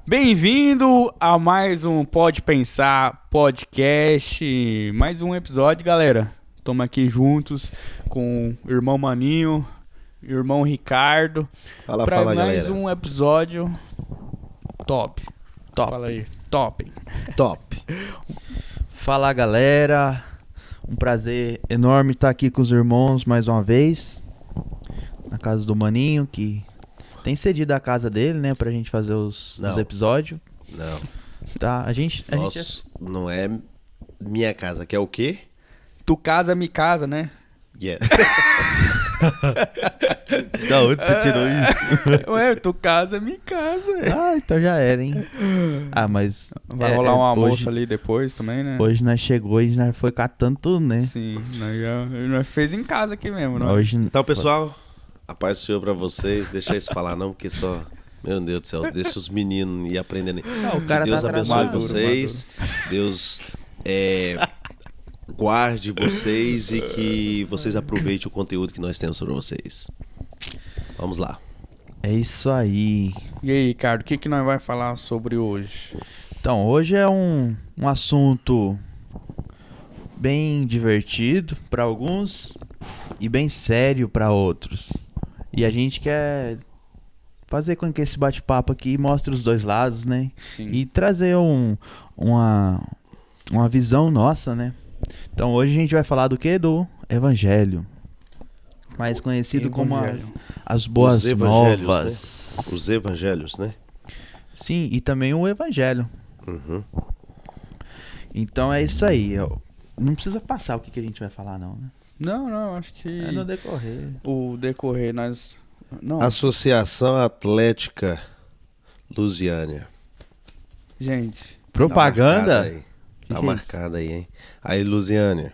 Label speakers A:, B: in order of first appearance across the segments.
A: Bem-vindo a mais um Pode Pensar podcast, mais um episódio, galera. Estamos aqui juntos com o irmão Maninho, irmão Ricardo,
B: Fala,
A: para mais
B: galera.
A: um episódio top.
C: Top.
A: Fala aí, top.
B: Top.
C: Fala, galera. Um prazer enorme estar aqui com os irmãos mais uma vez. Na casa do Maninho, que tem cedido a casa dele, né? Pra gente fazer os episódios.
B: Não.
C: Tá, a gente
B: Não é minha casa, que é o quê?
A: Tu casa, me casa, né?
B: Yeah.
C: Da onde você tirou isso?
A: Ué, tu casa, me casa.
C: Ah, então já era, hein? Ah, mas...
A: Vai rolar um almoço
C: hoje,
A: ali depois também, né?
C: Hoje nós chegou e nós foi catando tudo, né?
A: Sim, nós fez em casa aqui mesmo, não?
C: Hoje...
B: Então, pessoal, a paz do Senhor pra vocês. Deixa eles falar não, porque só... Meu Deus do céu, deixa os meninos ir aprendendo.
C: Não, o cara
B: Deus
C: tá
B: abençoe
C: maduro,
B: vocês. Deus guarde vocês e que vocês aproveitem o conteúdo que nós temos sobre vocês. Vamos lá.
C: É isso aí.
A: E aí, Ricardo, o que nós vamos falar sobre hoje?
C: Então, hoje é um assunto bem divertido para alguns e bem sério para outros. E a gente quer fazer com que esse bate-papo aqui mostre os dois lados, né?
A: Sim.
C: E trazer uma visão nossa, né? Então, hoje a gente vai falar do quê? Do Evangelho. Mais conhecido como as boas
B: Os evangelhos,
C: novas.
B: né? Os evangelhos, né?
C: Sim, e também o Evangelho.
B: Uhum.
C: Então é isso aí. Não precisa passar o que a gente vai falar, não, né?
A: Não, acho que
C: É no decorrer.
A: o decorrer nós... Não,
B: Associação Atlética Lusiânia.
A: gente,
C: Propaganda?
B: Tá
C: Que é
B: marcado aí, hein? Aí, Lusiânia.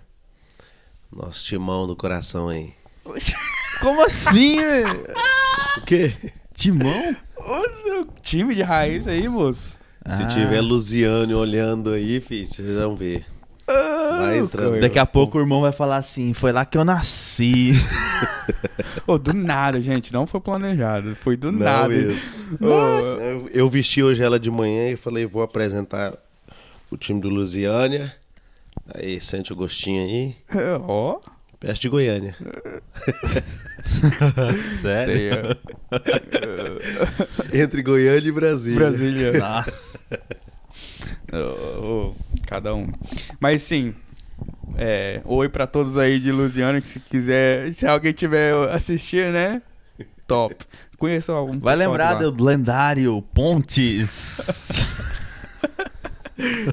B: Nosso timão do coração aí.
C: Como assim,
B: O quê?
C: Timão?
A: o time de raiz aí, moço.
B: Se tiver Lusiane olhando aí, filho, vocês vão ver. Vai entrando.
C: Daqui a pouco o irmão vai falar assim, foi lá que eu nasci.
A: Do nada, gente, não foi planejado, foi do
B: Não,
A: nada.
B: isso.
A: Ô,
B: Eu vesti hoje ela de manhã e falei, vou apresentar o time do Lusiânia. Aí, sente o gostinho aí.
A: Ó,
B: Perto de Goiânia.
C: Sério?
B: Entre Goiânia e Brasília.
A: Brasília.
C: Nossa.
A: Cada um. Mas sim, oi pra todos aí de Lusiana, que se quiser, se alguém tiver assistir, né? Top. Conheço algum
C: Vai
A: pessoal
C: lembrar
A: de lá.
C: do lendário Pontes.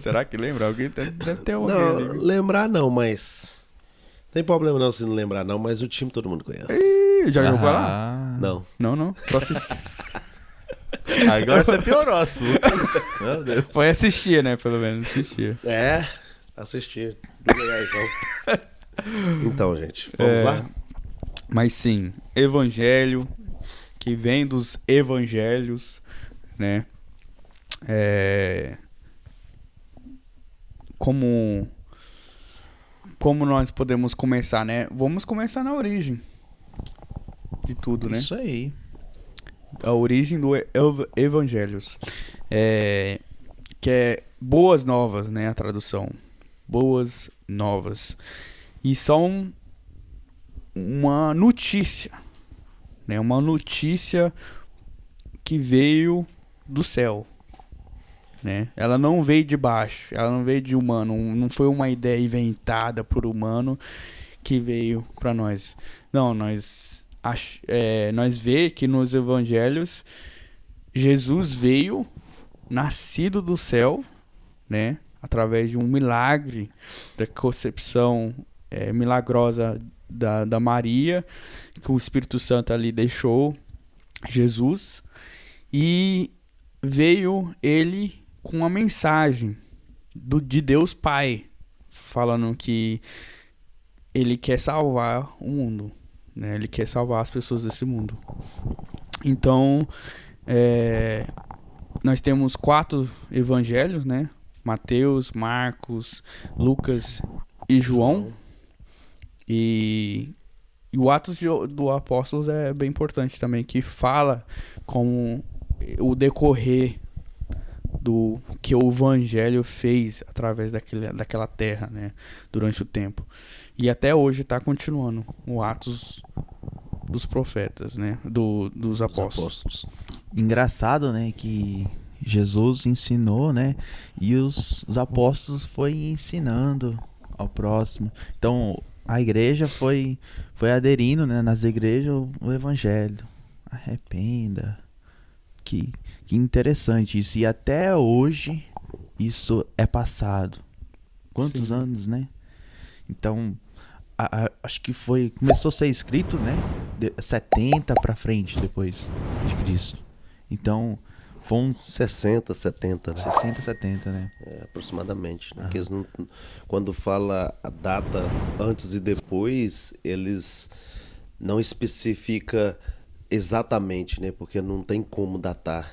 A: Será que lembra? Alguém deve ter alguém
B: Não,
A: ali.
B: lembrar não, mas... Tem problema não se não lembrar não, mas o time todo mundo conhece.
A: Ih, já jogou lá?
C: Ah.
B: Não.
A: Não. Só assistir.
C: Agora você piorou o assunto. Meu Deus.
A: Foi assistir, né? Pelo menos assistir.
B: Assistir. Então, gente, vamos lá?
A: Mas sim, evangelho, que vem dos evangelhos, né? Como nós podemos começar, né? Vamos começar na origem de tudo, né?
C: Isso aí.
A: A origem do evangelhos. Que é boas novas, né? A tradução. Boas novas. E são uma notícia, né? Uma notícia que veio do céu, né? Ela não veio de baixo, ela não veio de humano, não foi uma ideia inventada por humano que veio para nós. Não, nós vê que nos evangelhos Jesus veio nascido do céu, né? Através de um milagre da concepção milagrosa da Maria, que o Espírito Santo ali deixou Jesus, e veio ele com uma mensagem de Deus Pai, falando que ele quer salvar o mundo, né? Ele quer salvar as pessoas desse mundo. Então, nós temos 4 evangelhos, né? Mateus, Marcos, Lucas e João. E o Atos do Apóstolos é bem importante também, que fala como o decorrer do que o evangelho fez através daquela terra, né, durante o tempo. E até hoje está continuando o Atos dos Profetas, né, dos apóstolos.
C: Engraçado, né, que Jesus ensinou, né, e os apóstolos foi ensinando ao próximo. Então, a igreja foi aderindo, né, nas igrejas o evangelho. Arrependa. Que interessante isso. E até hoje isso é passado. Quantos
A: Sim.
C: anos, né? Então, acho que começou a ser escrito, né? 70 para frente depois de Cristo. Então, foi um
B: 60, 70, né?
C: 60, 70, né?
B: Aproximadamente. Né? Eles não, quando fala a data antes e depois, eles não especifica exatamente, né? Porque não tem como datar.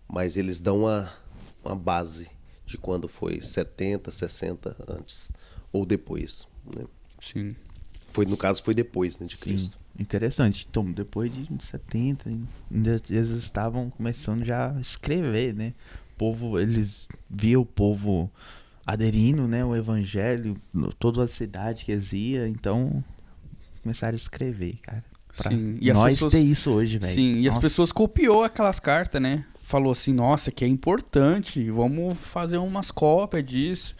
B: Mas eles dão uma base de quando foi 70, 60 antes ou depois. Né?
A: Sim.
B: No caso, foi depois, né, de
C: Sim,
B: Cristo.
C: interessante. Então, depois de 70, eles estavam começando já a escrever, né? Eles viam o povo aderindo, né, o evangelho, toda a cidade que eles iam, então começaram a escrever, cara. Pra
A: Sim. E as
C: nós
A: pessoas,
C: ter isso hoje, velho.
A: sim, e as
C: Nossa.
A: pessoas copiou aquelas cartas, né? Falou assim, nossa, que é importante, vamos fazer umas cópias disso.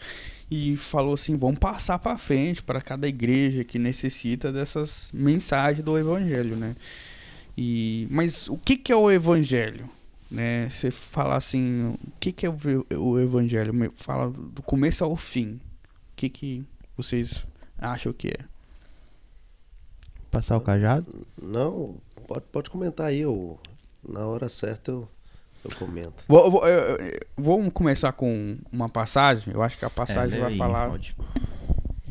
A: E falou assim, vamos passar para frente para cada igreja que necessita dessas mensagens do evangelho, né? Mas o que é o evangelho? Né? Você fala assim, o que é o evangelho? Fala do começo ao fim. O que vocês acham que é?
C: Passar o cajado?
B: Não, pode comentar aí. Na hora certa eu comento.
A: Vamos começar com uma passagem. Eu acho que a passagem vai falar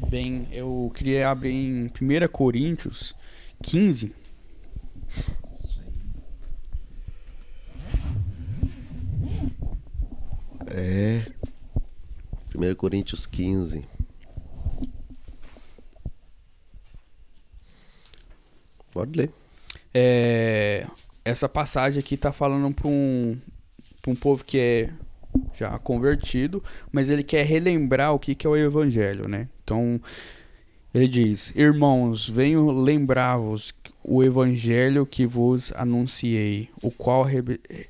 A: bem. Eu queria abrir em 1 Coríntios 15.
B: É. 1 Coríntios 15. Pode ler.
A: Essa passagem aqui tá falando para um povo que é já convertido, mas ele quer relembrar o que é o evangelho, né? Então, ele diz: Irmãos, venho lembrar-vos o evangelho que vos anunciei, o qual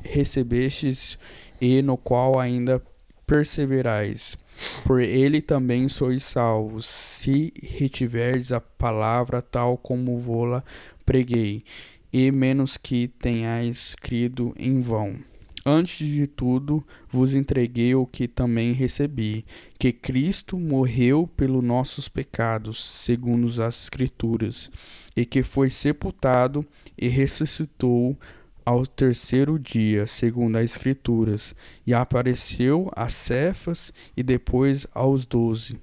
A: recebestes e no qual ainda perseverais. Por ele também sois salvos, se retiverdes a palavra tal como vô-la preguei, e menos que tenhais crido em vão. Antes de tudo, vos entreguei o que também recebi, que Cristo morreu pelos nossos pecados, segundo as Escrituras, e que foi sepultado e ressuscitou ao terceiro dia, segundo as Escrituras, e apareceu a Cefas e depois aos 12.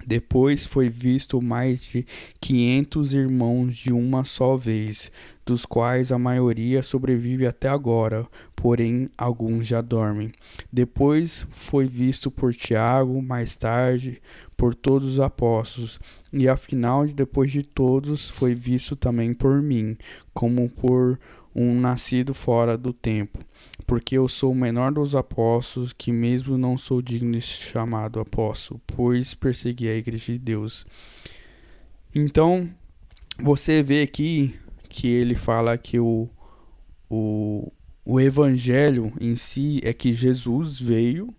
A: Depois foi visto mais de 500 irmãos de uma só vez, dos quais a maioria sobrevive até agora, porém alguns já dormem. Depois foi visto por Tiago, mais tarde por todos os apóstolos, e afinal, depois de todos, foi visto também por mim, como por um nascido fora do tempo. Porque eu sou o menor dos apóstolos, que mesmo não sou digno de ser chamado apóstolo, pois persegui a igreja de Deus. Então, você vê aqui que ele fala que o evangelho em si é que Jesus veio,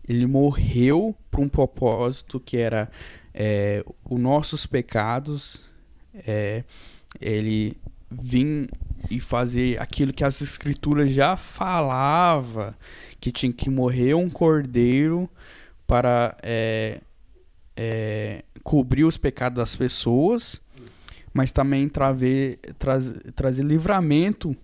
A: ele morreu para um propósito que era os nossos pecados, ele vir e fazer aquilo que as escrituras já falava, que tinha que morrer um cordeiro para cobrir os pecados das pessoas, mas também trazer livramento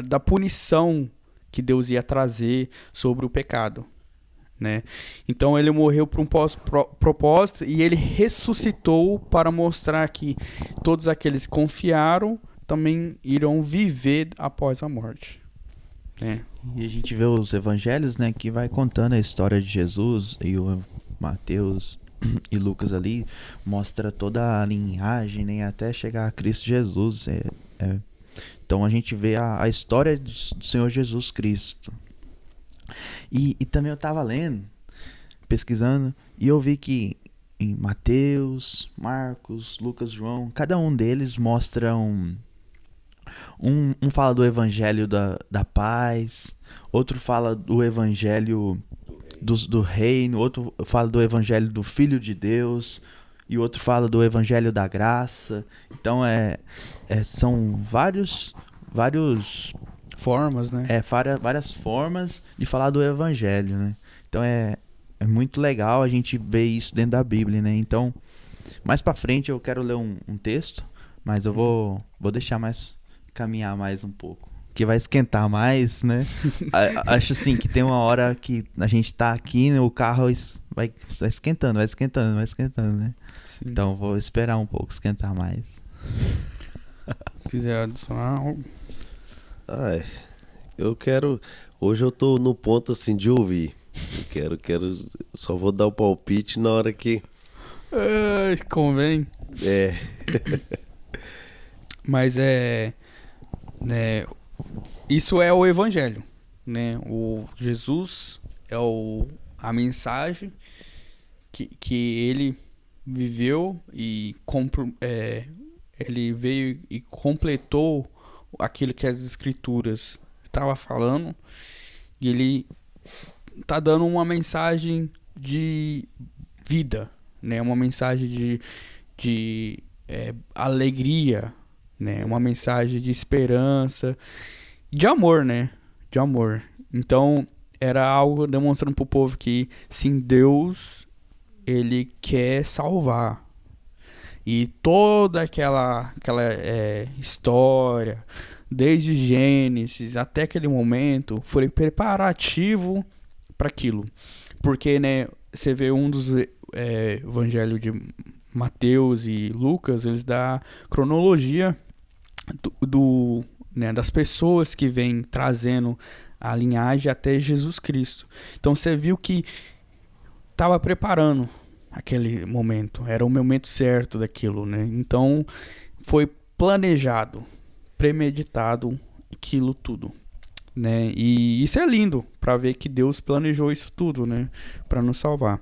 A: da punição que Deus ia trazer sobre o pecado, né? Então ele morreu por um propósito e ele ressuscitou para mostrar que todos aqueles que confiaram também irão viver após a morte, né?
C: E a gente vê os evangelhos, né, que vai contando a história de Jesus, e o Mateus e Lucas ali mostra toda a linhagem, né, até chegar a Cristo Jesus. Então a gente vê a história do Senhor Jesus Cristo. E também eu estava lendo, pesquisando, e eu vi que em Mateus, Marcos, Lucas, João, cada um deles mostra um fala do evangelho da paz, outro fala do evangelho do reino, outro fala do evangelho do Filho de Deus, e outro fala do evangelho da graça. Então são vários
A: Formas, né?
C: várias formas de falar do evangelho, né? Então é muito legal a gente ver isso dentro da Bíblia, né? Então, mais pra frente eu quero ler um texto, mas eu vou deixar caminhar mais um pouco, que vai esquentar mais, né? Acho assim que tem uma hora que a gente tá aqui, né, o carro vai esquentando, né?
A: Sim.
C: Então vou esperar um pouco esquentar mais.
A: Se quiser adicionar algo.
B: Ai, hoje eu tô no ponto assim de ouvir. Só vou dar o palpite na hora que
A: Convém. Mas né, isso é o evangelho, né? O Jesus é a mensagem que ele viveu e ele veio e completou aquilo que as escrituras estavam falando, e ele tá dando uma mensagem de vida, né? Uma mensagem de alegria, né? Uma mensagem de esperança, de amor, né? De amor. Então, era algo demonstrando pro povo que, sim, Deus, ele quer salvar. E toda aquela história, desde Gênesis até aquele momento, foi preparativo para aquilo. Porque, né, você vê um dos evangelhos de Mateus e Lucas, eles dão cronologia né, das pessoas que vêm trazendo a linhagem até Jesus Cristo. Então você viu que estava preparando aquele momento, era o momento certo daquilo, né? Então foi planejado, premeditado aquilo tudo, né? E isso é lindo para ver que Deus planejou isso tudo, né, para nos salvar.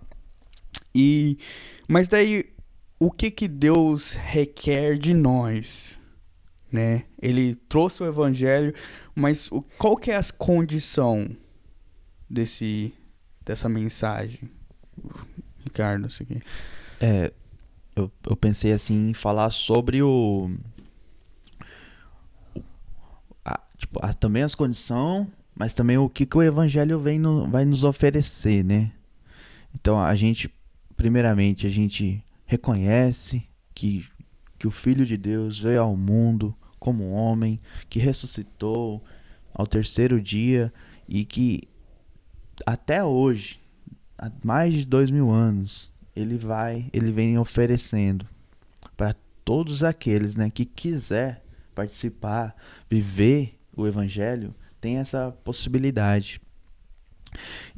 A: Mas daí o que Deus requer de nós, né? Ele trouxe o evangelho, mas qual que é a condição dessa mensagem, Ricardo? Isso aqui.
C: Eu pensei assim em falar sobre também as condições, mas também o que o evangelho vai nos oferecer, né? Então primeiramente a gente reconhece que o Filho de Deus veio ao mundo como homem, que ressuscitou ao terceiro dia e que até hoje, há mais de 2000 anos, ele vem oferecendo para todos aqueles, né, que quiser participar, viver o evangelho, tem essa possibilidade.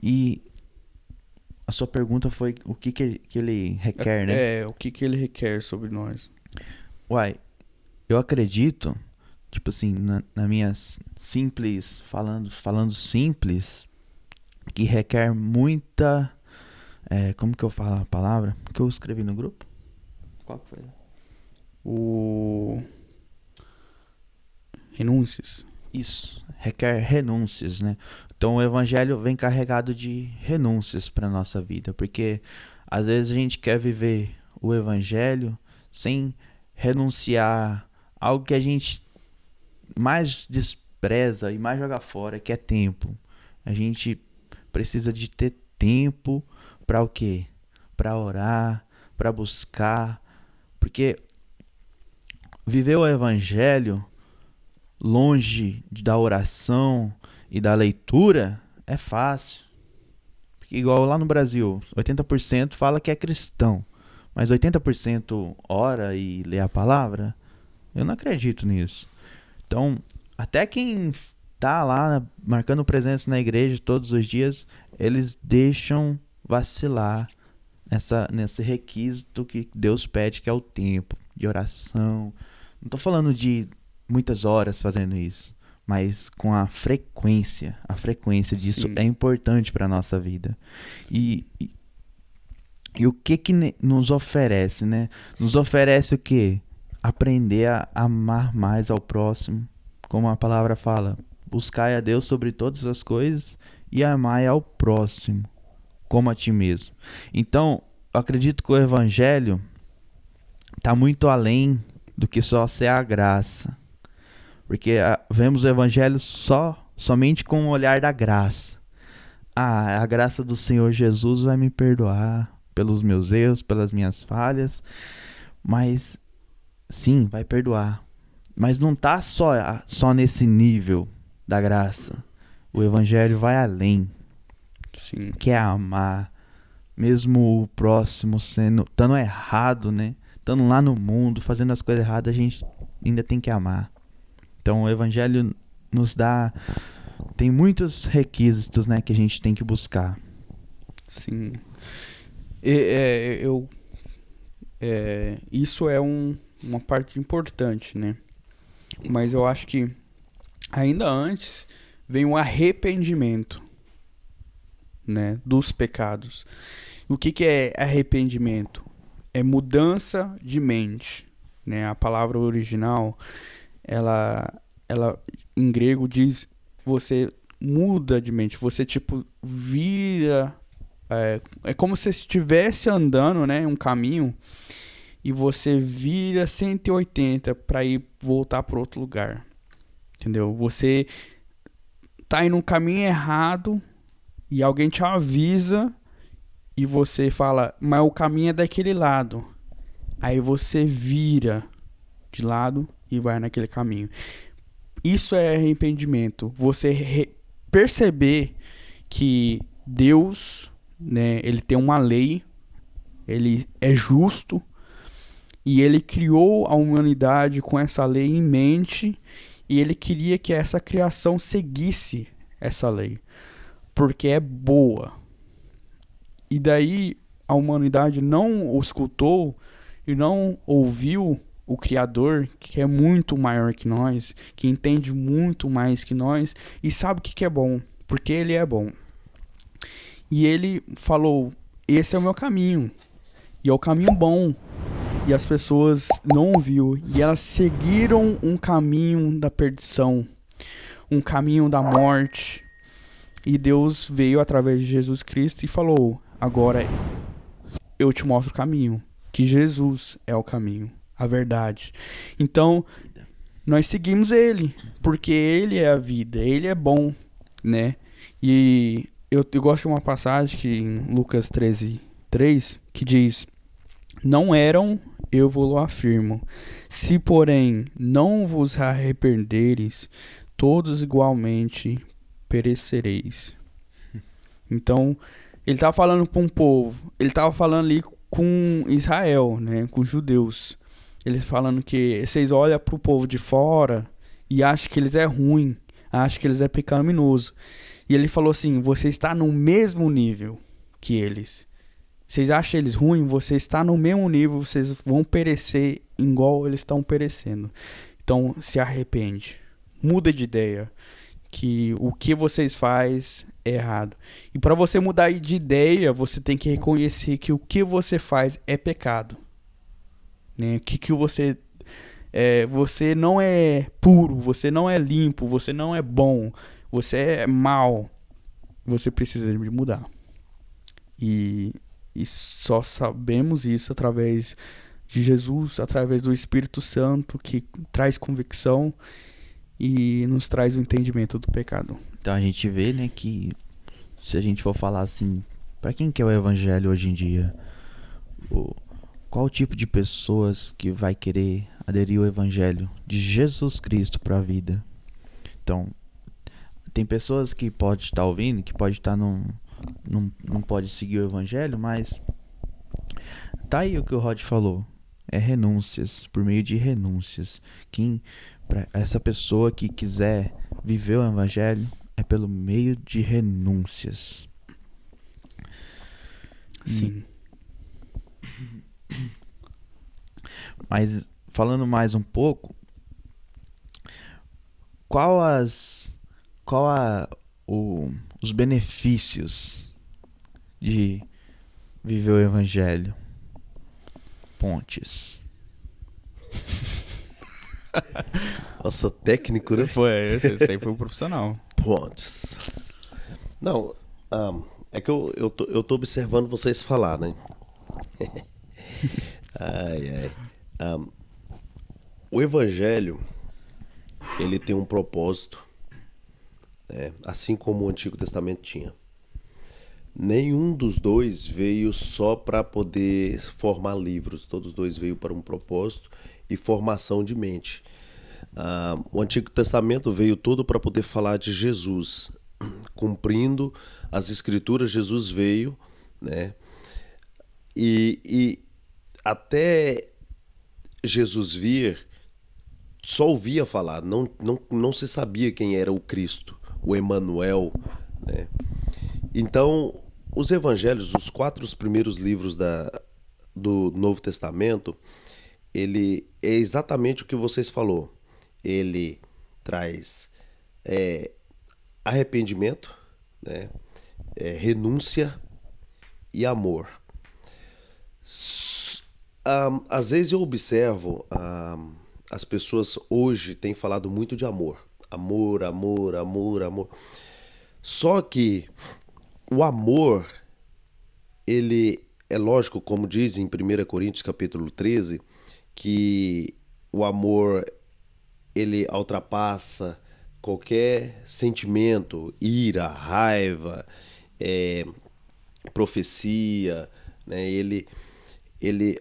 C: E a sua pergunta foi o que ele requer, né?
A: O que ele requer sobre nós.
C: Eu acredito, tipo assim, na minha simples, falando simples, que requer muita, como que eu falo a palavra? Que eu escrevi no grupo? Qual que foi?
A: Renúncias.
C: Isso, requer renúncias, né? Então o evangelho vem carregado de renúncias para nossa vida, porque às vezes a gente quer viver o evangelho sem renunciar algo que a gente mais despreza e mais joga fora, que é tempo. A gente precisa de ter tempo para o quê? Para orar, para buscar, porque viver o evangelho longe da oração e da leitura é fácil. Porque igual lá no Brasil, 80% fala que é cristão, mas 80% ora e lê a palavra. Eu não acredito nisso. Então, até quem tá lá marcando presença na igreja todos os dias, eles deixam vacilar nesse requisito que Deus pede, que é o tempo de oração. Não tô falando de muitas horas fazendo isso, mas com a frequência disso
A: Sim.
C: é importante para nossa vida. E o que nos oferece, né? Nos oferece o quê? Aprender a amar mais ao próximo, como a palavra fala, buscai a Deus sobre todas as coisas e amai ao próximo como a ti mesmo. Então, eu acredito que o evangelho está muito além do que só ser a graça. Porque vemos o evangelho somente com o olhar da graça. A graça do Senhor Jesus vai me perdoar pelos meus erros, pelas minhas falhas. Mas, sim, vai perdoar. Mas não está só nesse nível da graça. O evangelho vai além,
A: Sim.
C: que é amar. Mesmo o próximo estando errado, né? Estando lá no mundo, fazendo as coisas erradas, a gente ainda tem que amar. Então o evangelho nos dá... Tem muitos requisitos, né, que a gente tem que buscar.
A: Sim. Isso é uma parte importante, né? Mas eu acho que ainda antes vem o arrependimento, né, dos pecados. O que é arrependimento? É mudança de mente, né? A palavra original, ela em grego diz você muda de mente, você tipo vira, é como se estivesse andando, né, um caminho e você vira 180 para ir voltar para outro lugar, entendeu? Você tá indo no caminho errado e alguém te avisa e você fala, mas o caminho é daquele lado. Aí você vira de lado e vai naquele caminho. Isso é arrependimento. Você perceber que Deus, né, ele tem uma lei, ele é justo e ele criou a humanidade com essa lei em mente e ele queria que essa criação seguisse essa lei, porque é boa. E daí a humanidade não o escutou e não ouviu o Criador, que é muito maior que nós, que entende muito mais que nós e sabe o que é bom, porque ele é bom. E ele falou, esse é o meu caminho, e é o caminho bom. E as pessoas não ouviu, e elas seguiram um caminho da perdição, um caminho da morte. E Deus veio através de Jesus Cristo e falou, agora eu te mostro o caminho, que Jesus é o caminho, a verdade. Então, nós seguimos ele, porque ele é a vida, ele é bom, né? E eu gosto de uma passagem que em Lucas 13:3, que diz, não eram, eu vos afirmo, se porém não vos arrependeres, todos igualmente perecereis. Então, ele estava falando para um povo, ele estava falando ali com Israel, né, com os judeus. Ele falando que vocês olham para o povo de fora e acham que eles é ruim, acham que eles é pecaminoso. E ele falou assim, você está no mesmo nível que eles. Vocês acham eles ruins, você está no mesmo nível, vocês vão perecer igual eles estão perecendo. Então, se arrepende, muda de ideia, que o que vocês faz é errado. E para você mudar de ideia, você tem que reconhecer que o que você faz é pecado, né? Que você você não é puro, você não é limpo, você não é bom, você é mal. Você precisa de mudar. E só sabemos isso através de Jesus, através do Espírito Santo, que traz convicção e nos traz o entendimento do pecado.
C: Então a gente vê, né, que se a gente for falar assim, para quem que é o evangelho hoje em dia? Qual o tipo de pessoas que vai querer aderir ao evangelho de Jesus Cristo para a vida? Então, tem pessoas que pode estar ouvindo, que pode estar não pode seguir o evangelho, mas tá aí o que o Rod falou. É renúncias, por meio de renúncias. Para essa pessoa que quiser viver o evangelho, é pelo meio de renúncias.
A: Sim.
C: Mas falando mais um pouco, qual os benefícios de viver o evangelho? Pontes.
B: Nossa, técnico, né?
A: Foi, esse aí foi um profissional.
B: Pontes. Não, é que eu tô observando vocês falar, né? Ai, ai. O evangelho, ele tem um propósito, né? Assim como o Antigo Testamento tinha. Nenhum dos dois veio só para poder formar livros. Todos os dois veio para um propósito e formação de mente. O Antigo Testamento veio todo para poder falar de Jesus. Cumprindo as Escrituras, Jesus veio, né? E até Jesus vir, só ouvia falar, não se sabia quem era o Cristo, o Emanuel, né? Então, os evangelhos, os 4 primeiros livros do Novo Testamento, ele é exatamente o que vocês falou. Ele traz arrependimento, né? Renúncia e amor. Às vezes eu observo, as pessoas hoje têm falado muito de amor. Amor, amor, amor, amor. Só que o amor, ele é lógico, como diz em 1 Coríntios capítulo 13, que o amor, ele ultrapassa qualquer sentimento, ira, raiva, profecia, né? Ele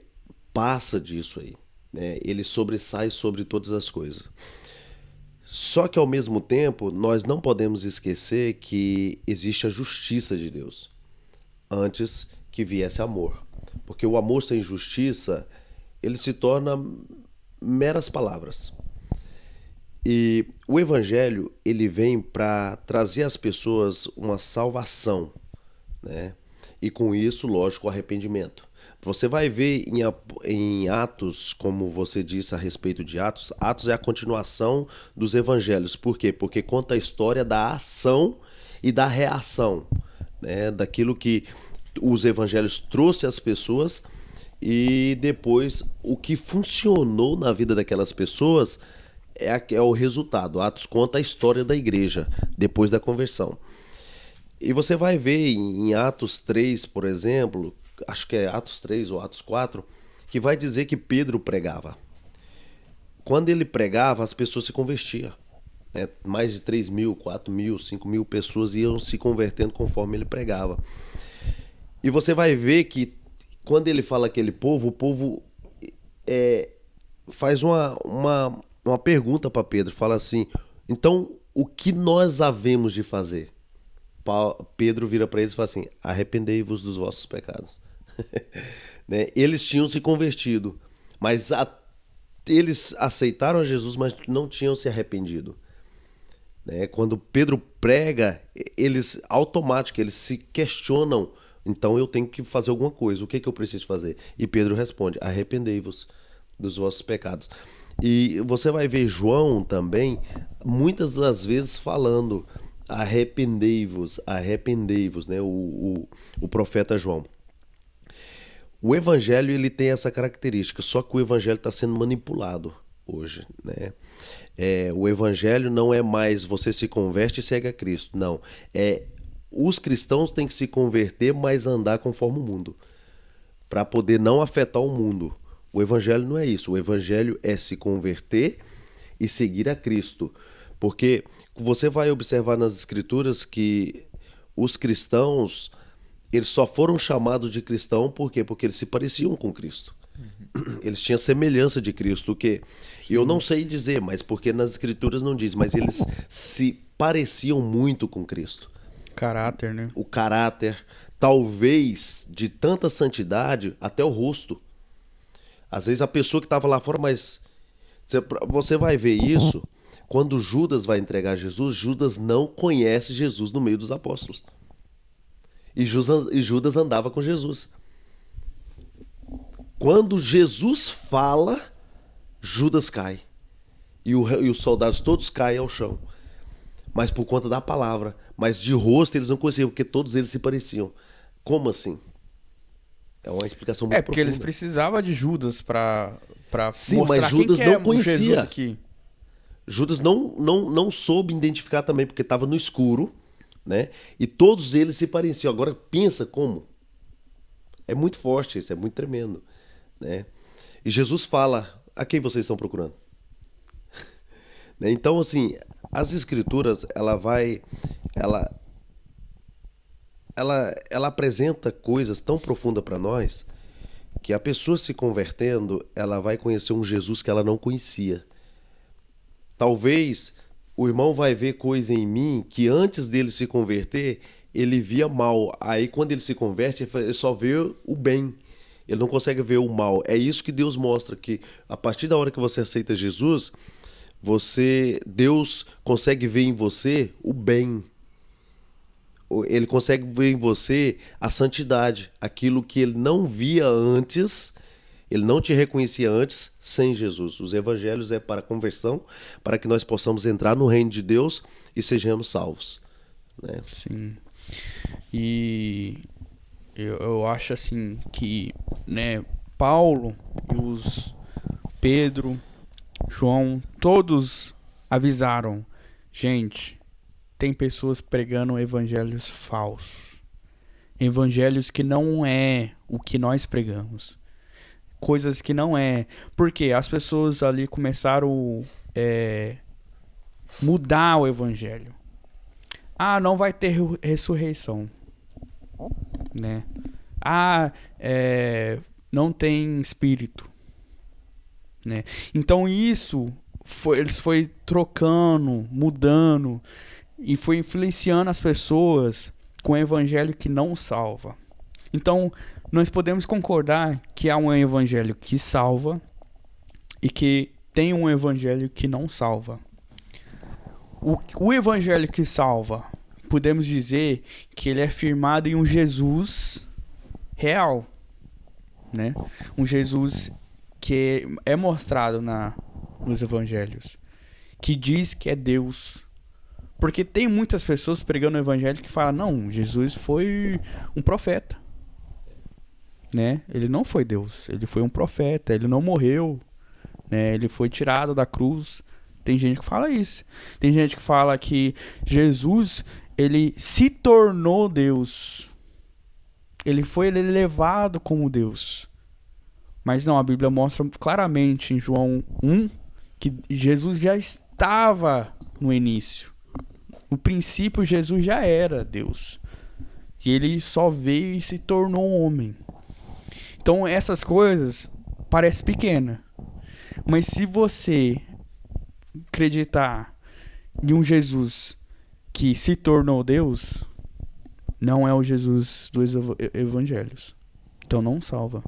B: passa disso aí, né? Ele sobressai sobre todas as coisas. Só que ao mesmo tempo, nós não podemos esquecer que existe a justiça de Deus antes que viesse amor. Porque o amor sem justiça, ele se torna meras palavras. E o evangelho, ele vem para trazer às pessoas uma salvação, né? E com isso, lógico, o arrependimento. Você vai ver em Atos, como você disse a respeito de Atos, Atos é a continuação dos evangelhos. Por quê? Porque conta a história da ação e da reação, né? Daquilo que os evangelhos trouxe às pessoas e depois o que funcionou na vida daquelas pessoas é o resultado. Atos conta a história da igreja depois da conversão. E você vai ver em Atos 3, por exemplo, acho que é Atos 3 ou Atos 4, que vai dizer que Pedro pregava. Quando ele pregava, as pessoas se convertiam, né? Mais de 3.000, 4.000, 5.000 pessoas iam se convertendo conforme ele pregava. E você vai ver que quando ele fala aquele povo, o povo faz uma pergunta para Pedro, fala assim, então o que nós havemos de fazer? Pedro vira para eles e fala assim, arrependei-vos dos vossos pecados. Né? Eles tinham se convertido, mas eles aceitaram a Jesus, mas não tinham se arrependido. Né? Quando Pedro prega, eles se questionam, então eu tenho que fazer alguma coisa, o que eu preciso fazer? E Pedro responde, arrependei-vos dos vossos pecados. E você vai ver João também, muitas das vezes falando, arrependei-vos, arrependei-vos, né? O profeta João. O evangelho, ele tem essa característica, só que o evangelho está sendo manipulado hoje, né? O evangelho não é mais você se converte e segue a Cristo, não. Os cristãos têm que se converter, mas andar conforme o mundo, para poder não afetar o mundo. O evangelho não é isso, o evangelho é se converter e seguir a Cristo, porque você vai observar nas escrituras que os cristãos, eles só foram chamados de cristão por quê? Porque eles se pareciam com Cristo. Eles tinham semelhança de Cristo, que eu não sei dizer, mas porque nas escrituras não diz, mas eles se pareciam muito com Cristo.
A: Caráter, né?
B: O caráter, talvez de tanta santidade, até o rosto. Às vezes a pessoa que estava lá fora, mas você vai ver isso quando Judas vai entregar Jesus. Judas não conhece Jesus no meio dos apóstolos. E Judas andava com Jesus. Quando Jesus fala, Judas cai. e os soldados todos caem ao chão. Mas por conta da palavra. Mas de rosto eles não conheciam, porque todos eles se pareciam. Como assim? É uma explicação muito
A: porque eles
B: profunda.
A: precisavam de Judas pra
B: Sim,
A: mostrar
B: mas Judas
A: quem que
B: não
A: é
B: conhecia.
A: Jesus aqui.
B: Judas não soube identificar também, porque estava no escuro, né? E todos eles se pareciam. Agora pensa como. É muito forte isso, é muito tremendo, né? E Jesus fala, a quem vocês estão procurando? Né? Então, assim, as escrituras, ela apresenta coisas tão profundas para nós que a pessoa se convertendo, ela vai conhecer um Jesus que ela não conhecia. Talvez o irmão vai ver coisa em mim que antes dele se converter, ele via mal. Aí quando ele se converte, ele só vê o bem. Ele não consegue ver o mal. É isso que Deus mostra, que a partir da hora que você aceita Jesus, Deus consegue ver em você o bem. Ele consegue ver em você a santidade, aquilo que ele não via antes, ele não te reconhecia antes sem Jesus. Os evangelhos é para conversão, para que nós possamos entrar no reino de Deus e sejamos salvos, né?
A: Sim. E eu acho assim que, né, Paulo e os Pedro, João, todos avisaram, gente, tem pessoas pregando evangelhos falsos. Evangelhos que não é o que nós pregamos. Coisas que não é. Porque as pessoas ali começaram mudar o evangelho. Ah, não vai ter ressurreição, né? Ah, não tem espírito, né? Então isso eles foi trocando, mudando e foi influenciando as pessoas com o evangelho que não salva. Então nós podemos concordar que há um evangelho que salva e que tem um evangelho que não salva. O evangelho que salva, podemos dizer que ele é firmado em um Jesus real, né? Um Jesus que é mostrado nos evangelhos, que diz que é Deus. Porque tem muitas pessoas pregando o evangelho que falam, não, Jesus foi um profeta, né? Ele não foi Deus, ele foi um profeta, ele não morreu, né? Ele foi tirado da cruz. Tem gente que fala isso. Tem gente que fala que Jesus, ele se tornou Deus. Ele foi elevado como Deus. Mas não, a Bíblia mostra claramente em João 1 que Jesus já estava no início. No princípio, Jesus já era Deus. E ele só veio e se tornou homem. Então, essas coisas parecem pequenas. Mas se você acreditar em um Jesus que se tornou Deus, não é o Jesus dos evangelhos. Então não salva.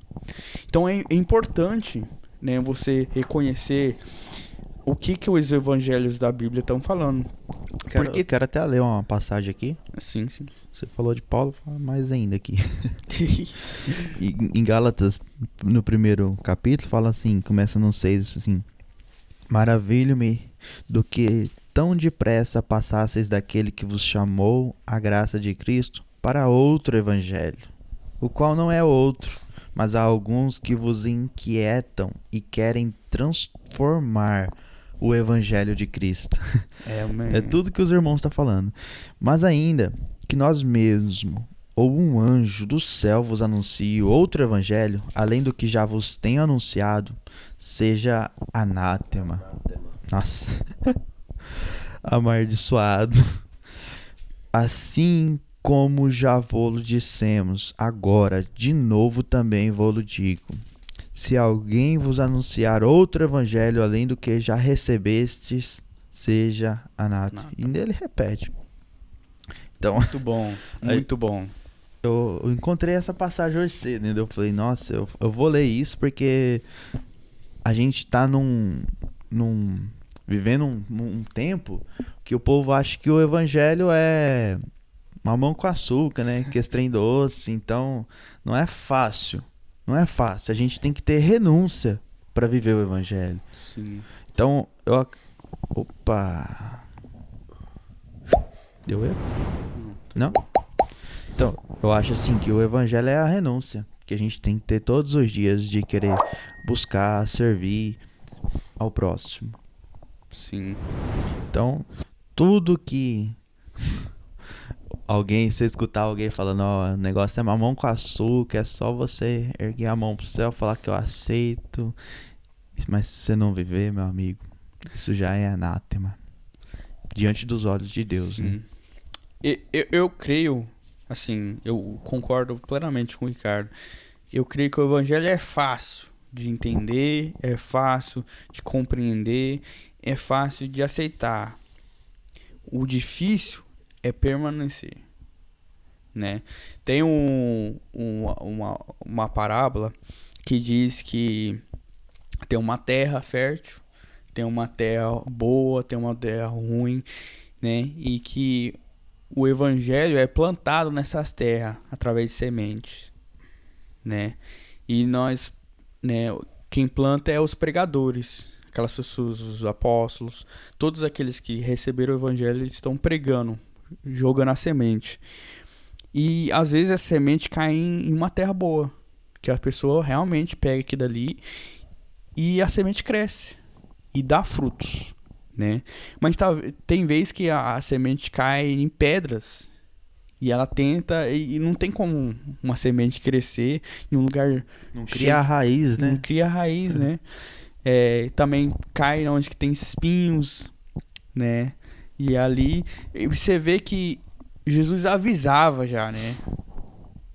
A: Então é importante, né, você reconhecer o que os evangelhos da Bíblia estão falando.
C: Quero até ler uma passagem aqui.
A: Sim, sim.
C: Você falou de Paulo, fala mais ainda aqui. Em Gálatas, no primeiro capítulo, fala assim, começa no 6, assim: maravilho-me do que tão depressa passasseis daquele que vos chamou a graça de Cristo para outro evangelho, o qual não é outro, mas há alguns que vos inquietam e querem transformar o evangelho de Cristo. É tudo que os irmãos estão falando. Mas ainda que nós mesmos ou um anjo do céu vos anuncie outro evangelho, além do que já vos tenho anunciado, seja anátema. Nossa. Amaldiçoado. Assim como já vô-lo dissemos, agora de novo também vô-lo digo. Se alguém vos anunciar outro evangelho além do que já recebestes, seja anátema. E nele repete. Então,
A: muito bom, muito bom.
C: Eu encontrei essa passagem hoje cedo, né? Eu falei, nossa, eu vou ler isso porque a gente tá vivendo um tempo que o povo acha que o evangelho é mamão com açúcar, né? Que esse trem doce. Então, não é fácil. Não é fácil. A gente tem que ter renúncia para viver o evangelho.
A: Sim.
C: Então, Opa! Deu erro? Não? Então, eu acho assim que o evangelho é a renúncia que a gente tem que ter todos os dias de querer buscar, servir ao próximo.
A: Sim.
C: Então, tudo que você escutar alguém falando, ó, o negócio é mamão com açúcar, é só você erguer a mão pro céu, falar que eu aceito, mas se você não viver, meu amigo, isso já é anátema diante dos olhos de Deus, né?
A: Sim. Eu creio, assim, eu concordo plenamente com o Ricardo. Eu creio que o evangelho é fácil de entender, é fácil de compreender, é fácil de aceitar. O difícil é permanecer, né? Tem uma parábola que diz que tem uma terra fértil, tem uma terra boa, tem uma terra ruim, né? E que o evangelho é plantado nessas terras através de sementes, né? E nós, né, quem planta é os pregadores, aquelas pessoas, os apóstolos, todos aqueles que receberam o evangelho estão pregando, jogando a semente. E às vezes essa semente cai em uma terra boa, que a pessoa realmente pega aquilo dali e a semente cresce e dá frutos, né? Mas tem vezes que a semente cai em pedras e ela tenta e não tem como uma semente crescer em um lugar
C: Não cria a raiz,
A: não
C: né?
A: cria raiz, né? Também cai onde que tem espinhos, né? E ali você vê que Jesus avisava já, né?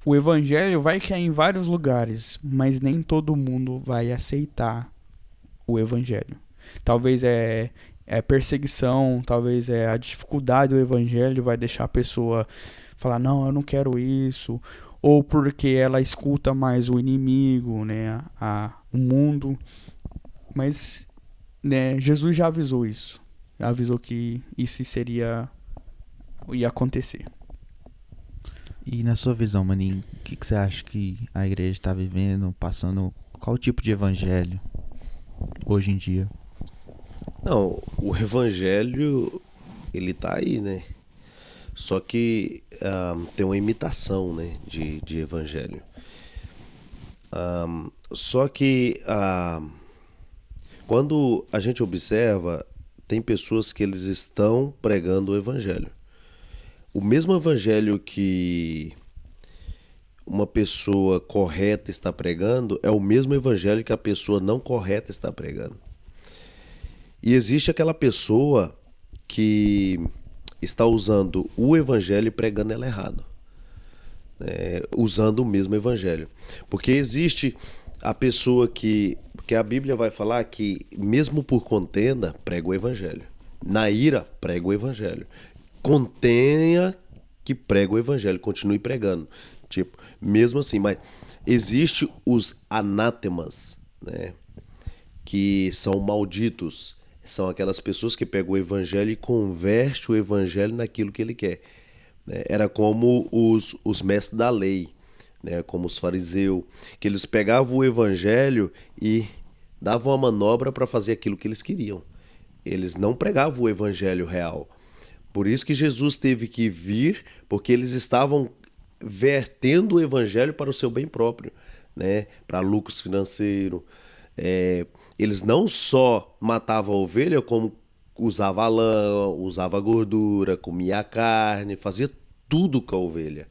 A: O evangelho vai cair em vários lugares, mas nem todo mundo vai aceitar o evangelho. Talvez é perseguição, talvez é a dificuldade do evangelho vai deixar a pessoa falar, não, eu não quero isso, ou porque ela escuta mais o inimigo, né, o mundo. Mas, né, Jesus já avisou isso, já avisou que isso ia acontecer.
C: E na sua visão, Maninho, o que você acha que a igreja está vivendo, passando, qual tipo de evangelho hoje em dia?
B: Não, o evangelho, ele tá aí, né? Só que tem uma imitação, né, de evangelho. Só que quando a gente observa, tem pessoas que eles estão pregando o evangelho. O mesmo evangelho que uma pessoa correta está pregando é o mesmo evangelho que a pessoa não correta está pregando. E existe aquela pessoa que está usando o evangelho e pregando ela errado, usando o mesmo evangelho. Porque existe a pessoa porque a Bíblia vai falar que mesmo por contenda, prega o evangelho. Na ira, prega o evangelho. Contenha que prega o evangelho, continue pregando. Tipo, mesmo assim, mas existe os anátemas, né, que são malditos. São aquelas pessoas que pegam o evangelho e converte o evangelho naquilo que ele quer. Era como os mestres da lei, né? Como os fariseus, que eles pegavam o evangelho e davam a manobra para fazer aquilo que eles queriam. Eles não pregavam o evangelho real. Por isso que Jesus teve que vir, porque eles estavam vertendo o evangelho para o seu bem próprio, né? Para lucros financeiros. Eles não só matavam a ovelha, como usava lã, usava gordura, comia a carne, fazia tudo com a ovelha,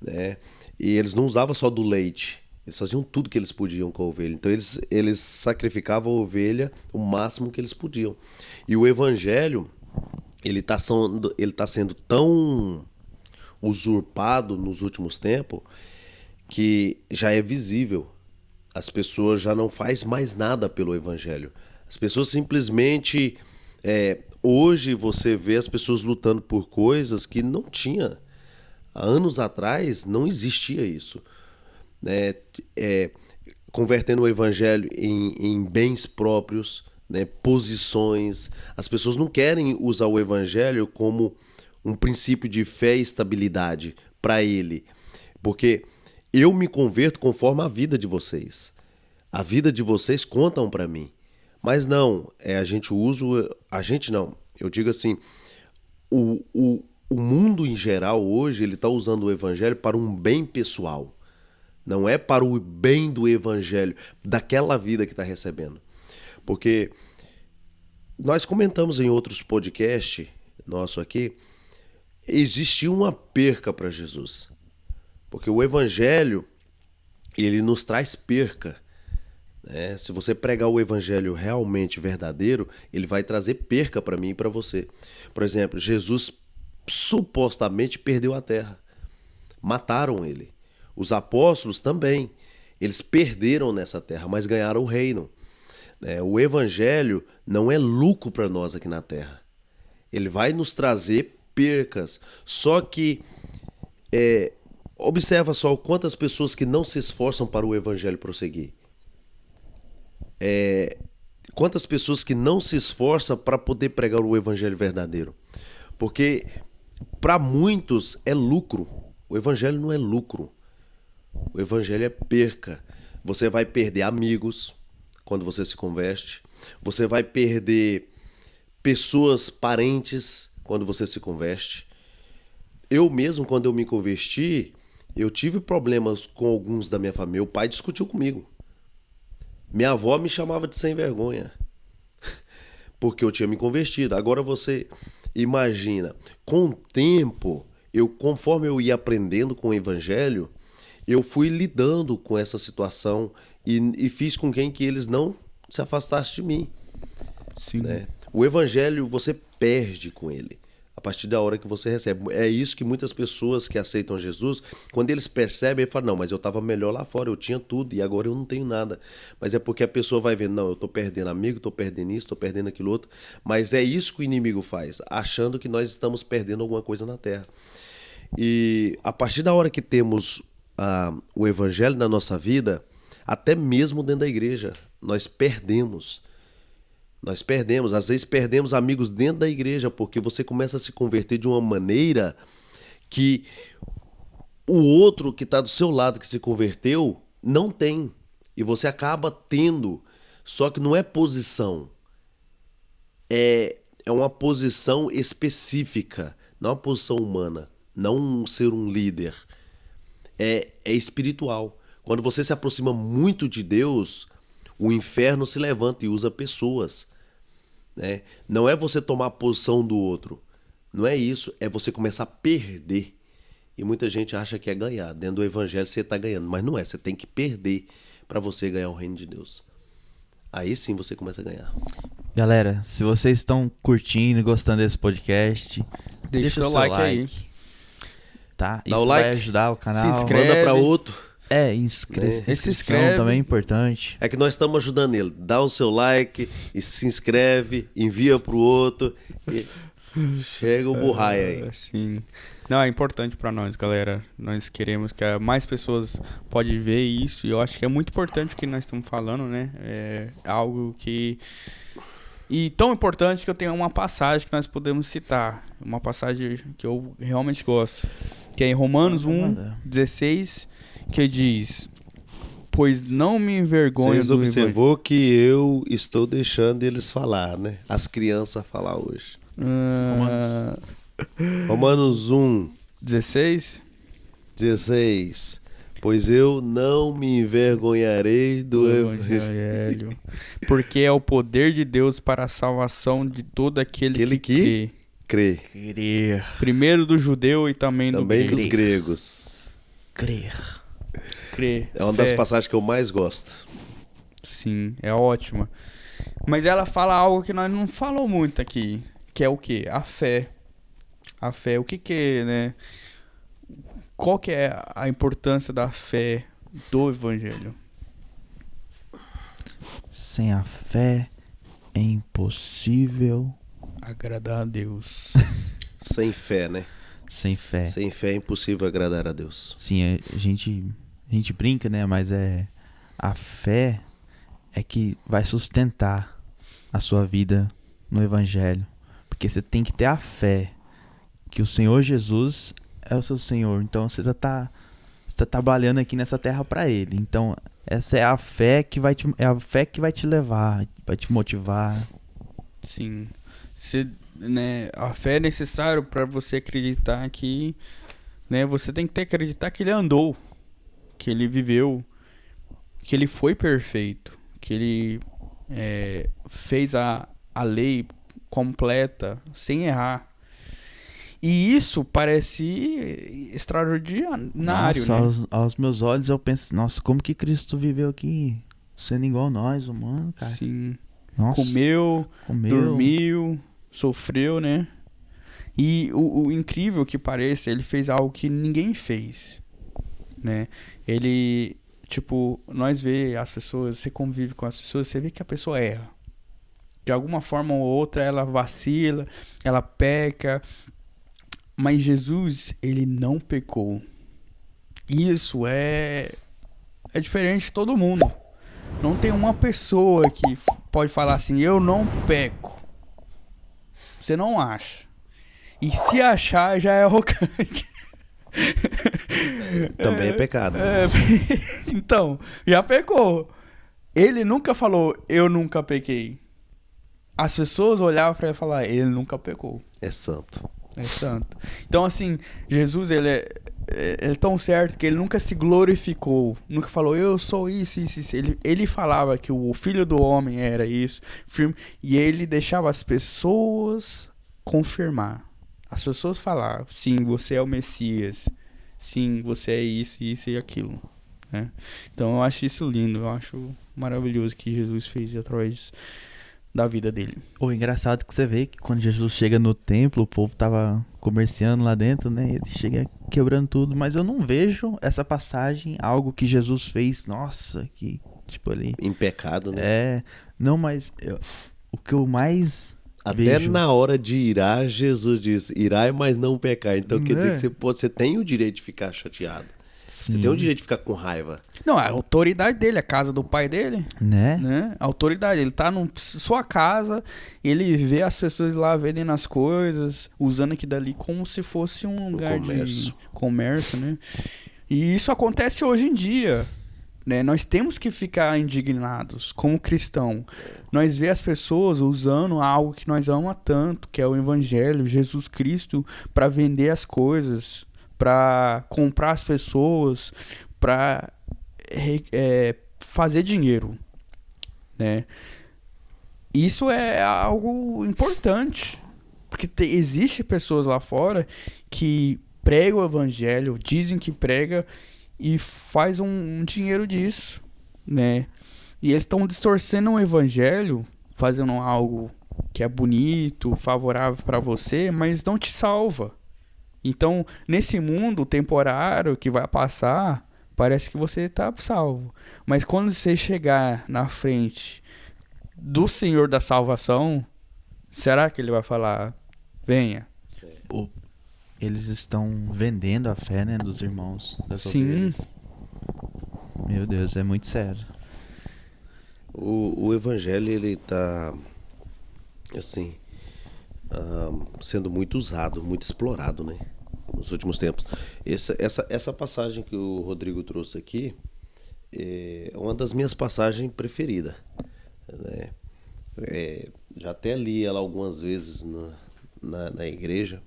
B: né? E eles não usavam só do leite, eles faziam tudo que eles podiam com a ovelha. Então eles sacrificavam a ovelha o máximo que eles podiam. E o evangelho, ele tá sendo tão usurpado nos últimos tempos que já é visível. As pessoas já não fazem mais nada pelo evangelho. As pessoas simplesmente... hoje você vê as pessoas lutando por coisas que não tinha. Há anos atrás não existia isso, né? Convertendo o evangelho em bens próprios, né? Posições. As pessoas não querem usar o evangelho como um princípio de fé e estabilidade para ele. Porque... eu me converto conforme a vida de vocês. A vida de vocês contam para mim. Mas não, a gente usa, a gente não, eu digo assim, o mundo em geral hoje, ele está usando o evangelho para um bem pessoal. Não é para o bem do evangelho, daquela vida que está recebendo. Porque nós comentamos em outros podcasts nosso aqui, existia uma perca para Jesus. Porque o evangelho, ele nos traz perca. Né? Se você pregar o evangelho realmente verdadeiro, ele vai trazer perca para mim e para você. Por exemplo, Jesus supostamente perdeu a terra. Mataram ele. Os apóstolos também. Eles perderam nessa terra, mas ganharam o reino. O evangelho não é lucro para nós aqui na terra. Ele vai nos trazer percas. Só que observa só quantas pessoas que não se esforçam para o evangelho prosseguir. Quantas pessoas que não se esforçam para poder pregar o evangelho verdadeiro. Porque para muitos é lucro. O evangelho não é lucro. O evangelho é perca. Você vai perder amigos quando você se converte. Você vai perder pessoas, parentes, quando você se converte. Eu mesmo, quando eu me converti, eu tive problemas com alguns da minha família. O pai discutiu comigo. Minha avó me chamava de sem vergonha. Porque eu tinha me convertido. Agora você imagina, com o tempo, conforme eu ia aprendendo com o evangelho, eu fui lidando com essa situação e fiz com que eles não se afastassem de mim.
A: Sim.
B: Né? O evangelho você perde com ele a partir da hora que você recebe. É isso que muitas pessoas que aceitam Jesus, quando eles percebem, eles falam, não, mas eu estava melhor lá fora, eu tinha tudo e agora eu não tenho nada. Mas é porque a pessoa vai vendo, não, eu estou perdendo amigo, estou perdendo isso, estou perdendo aquilo outro. Mas é isso que o inimigo faz, achando que nós estamos perdendo alguma coisa na terra. E a partir da hora que temos o evangelho na nossa vida, até mesmo dentro da igreja, nós perdemos. Nós perdemos, às vezes perdemos amigos dentro da igreja, porque você começa a se converter de uma maneira que o outro que está do seu lado, que se converteu, não tem. E você acaba tendo, só que não é posição. É uma posição específica, não é uma posição humana, não ser um líder. É espiritual. Quando você se aproxima muito de Deus, o inferno se levanta e usa pessoas. Né? Não é você tomar a posição do outro. Não é isso. É você começar a perder. E muita gente acha que é ganhar. Dentro do evangelho você está ganhando. Mas não é. Você tem que perder para você ganhar o reino de Deus. Aí sim você começa a ganhar.
C: Galera, se vocês estão curtindo e gostando desse podcast, deixa o seu like aí. Tá?
B: Dá
C: Isso
B: o like,
C: vai ajudar o canal.
A: se inscreve.
B: Manda para outro.
C: Inscrição
A: inscreve.
C: também é importante.
B: É que nós estamos ajudando ele. Dá o seu like, e se inscreve, envia pro outro. E chega o burraia aí.
A: Sim. Não, é importante para nós, galera. Nós queremos que mais pessoas podem ver isso. E eu acho que é muito importante o que nós estamos falando, né? É algo que... E tão importante que eu tenho uma passagem que nós podemos citar. Uma passagem que eu realmente gosto. Que é em Romanos 1:16, que diz: pois não me envergonho
B: Você observou que eu estou deixando eles falar, né? As crianças falar hoje. Romanos
A: 1:16.
B: 16. Pois eu não me envergonharei do
A: Evangelho, porque é o poder de Deus para a salvação de todo aquele que
B: crê.
C: Crer.
A: Primeiro do judeu e também do grego.
B: Dos gregos.
C: Crer.
B: É uma das passagens que eu mais gosto.
A: Sim, é ótima. Mas ela fala algo que nós não falou muito aqui, que é o quê? A fé. A fé, o que é, né? Qual que é a importância da fé do evangelho?
C: Sem a fé é impossível
A: agradar a Deus.
B: Sem fé, né?
C: Sem fé.
B: Sem fé é impossível agradar a Deus.
C: Sim, a gente brinca, né? Mas a fé é que vai sustentar a sua vida no evangelho. Porque você tem que ter a fé que o Senhor Jesus é o seu Senhor. Então você está trabalhando aqui nessa terra para Ele. Então Essa é a fé que vai é a fé que vai te levar, vai te motivar.
A: Sim. Né, a fé é necessária para você acreditar que, né, você tem que ter que acreditar que ele andou, que ele viveu, que ele foi perfeito, que ele fez a lei completa, sem errar. E isso parece extraordinário,
C: Nossa,
A: né?
C: aos meus olhos eu penso, nossa, como que Cristo viveu aqui, sendo igual nós, humano, cara.
A: Sim.
C: Nossa,
A: Comeu, dormiu, sofreu, né? E o incrível que pareça, ele fez algo que ninguém fez, né? Ele, tipo, nós vê as pessoas, você convive com as pessoas, você vê que a pessoa erra. De alguma forma ou outra, ela vacila, ela peca. Mas Jesus, ele não pecou. Isso é diferente de todo mundo. Não tem uma pessoa que pode falar assim, eu não peco. Você não acha. E se achar, já é arrogante.
B: Também é pecado.
A: Então, já pecou. Ele nunca falou, eu nunca pequei. As pessoas olhavam pra ele e falavam, ele nunca pecou.
B: É santo.
A: É santo. Então, assim, Jesus, ele é tão certo que ele nunca se glorificou. Nunca falou, eu sou isso, isso, isso. Ele falava que o filho do homem era isso. E ele deixava as pessoas confirmar. As pessoas falavam, sim, você é o Messias. Sim, você é isso, isso e aquilo. Né? Então, eu acho isso lindo. Eu acho maravilhoso que Jesus fez através da vida dele.
C: O engraçado que você vê que quando Jesus chega no templo, o povo tava comerciando lá dentro, né? Ele chega quebrando tudo, mas eu não vejo essa passagem, algo que Jesus fez, nossa, que tipo ali.
B: Em pecado, né?
C: Não, mas o que eu mais
B: Até
C: vejo...
B: na hora de irar, Jesus diz, irai, mas não pecar. Então quer dizer que você tem o direito de ficar chateado.
C: Sim.
B: Você tem o direito de ficar com raiva.
A: Não, a autoridade dele, a casa do pai dele,
C: Né?
A: A autoridade, ele tá na sua casa, ele vê as pessoas lá vendendo as coisas, usando aquilo dali como se fosse um lugar de comércio, né? E isso acontece hoje em dia, né? Nós temos que ficar indignados como cristão. Nós vê as pessoas usando algo que nós amamos tanto, que é o evangelho, Jesus Cristo, para vender as coisas, para comprar as pessoas, para fazer dinheiro, né? Isso é algo importante, porque existe pessoas lá fora que pregam o evangelho, dizem que prega e faz um dinheiro disso, né? E eles estão distorcendo o evangelho, fazendo algo que é bonito, favorável para você, mas não te salva. Então, nesse mundo temporário que vai passar, parece que você está salvo. Mas quando você chegar na frente do Senhor da salvação, será que ele vai falar, venha?
C: Eles estão vendendo a fé, né, dos irmãos. Das
A: Sim.
C: ovelhas. Meu Deus, é muito sério.
B: O evangelho, ele tá, assim, sendo muito usado, muito explorado, né? Nos últimos tempos. Essa passagem que o Rodrigo trouxe aqui é uma das minhas passagens preferidas, né? Já até li ela algumas vezes na igreja,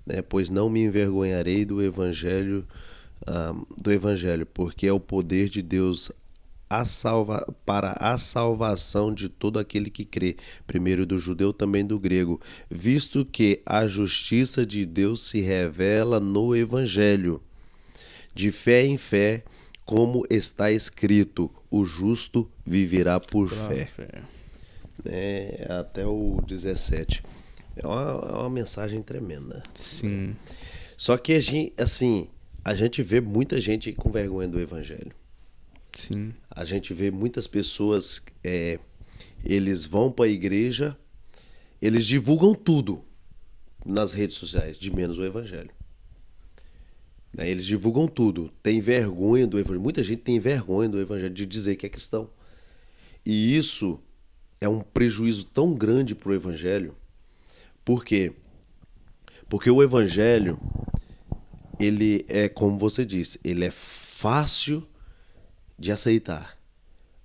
B: né? Pois não me envergonharei do evangelho, porque é o poder de Deus para a salvação de todo aquele que crê, primeiro do judeu, também do grego, visto que a justiça de Deus se revela no evangelho, de fé em fé, como está escrito, o justo viverá por fé. Até o 17. É uma mensagem tremenda.
A: Sim.
B: Só que a gente vê muita gente com vergonha do evangelho.
A: Sim.
B: A gente vê muitas pessoas, eles vão para a igreja, eles divulgam tudo nas redes sociais, de menos o evangelho. Eles divulgam tudo, tem vergonha do evangelho. Muita gente tem vergonha do evangelho, de dizer que é cristão. E isso é um prejuízo tão grande para o evangelho. Por quê? Porque o evangelho, ele é, como você disse, ele é fácil de aceitar.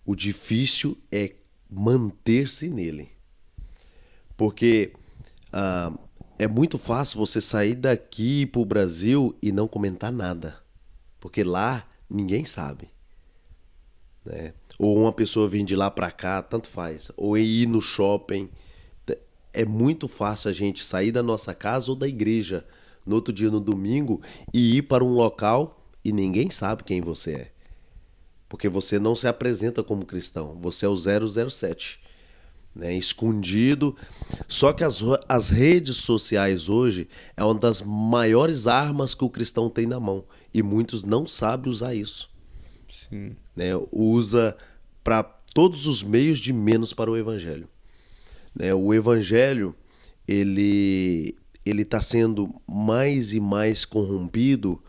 B: O difícil é manter-se nele. Porque é muito fácil você sair daqui para o Brasil e não comentar nada. Porque lá ninguém sabe. Né? Ou uma pessoa vir de lá para cá, tanto faz. Ou ir no shopping. É muito fácil a gente sair da nossa casa ou da igreja no outro dia, no domingo, e ir para um local e ninguém sabe quem você é. Porque você não se apresenta como cristão. Você é o 007. Né? Escondido. Só que as redes sociais hoje é uma das maiores armas que o cristão tem na mão. E muitos não sabem usar isso.
A: Sim.
B: Né? Usa para todos os meios de menos para o evangelho. Né? O evangelho, ele está sendo mais e mais corrompido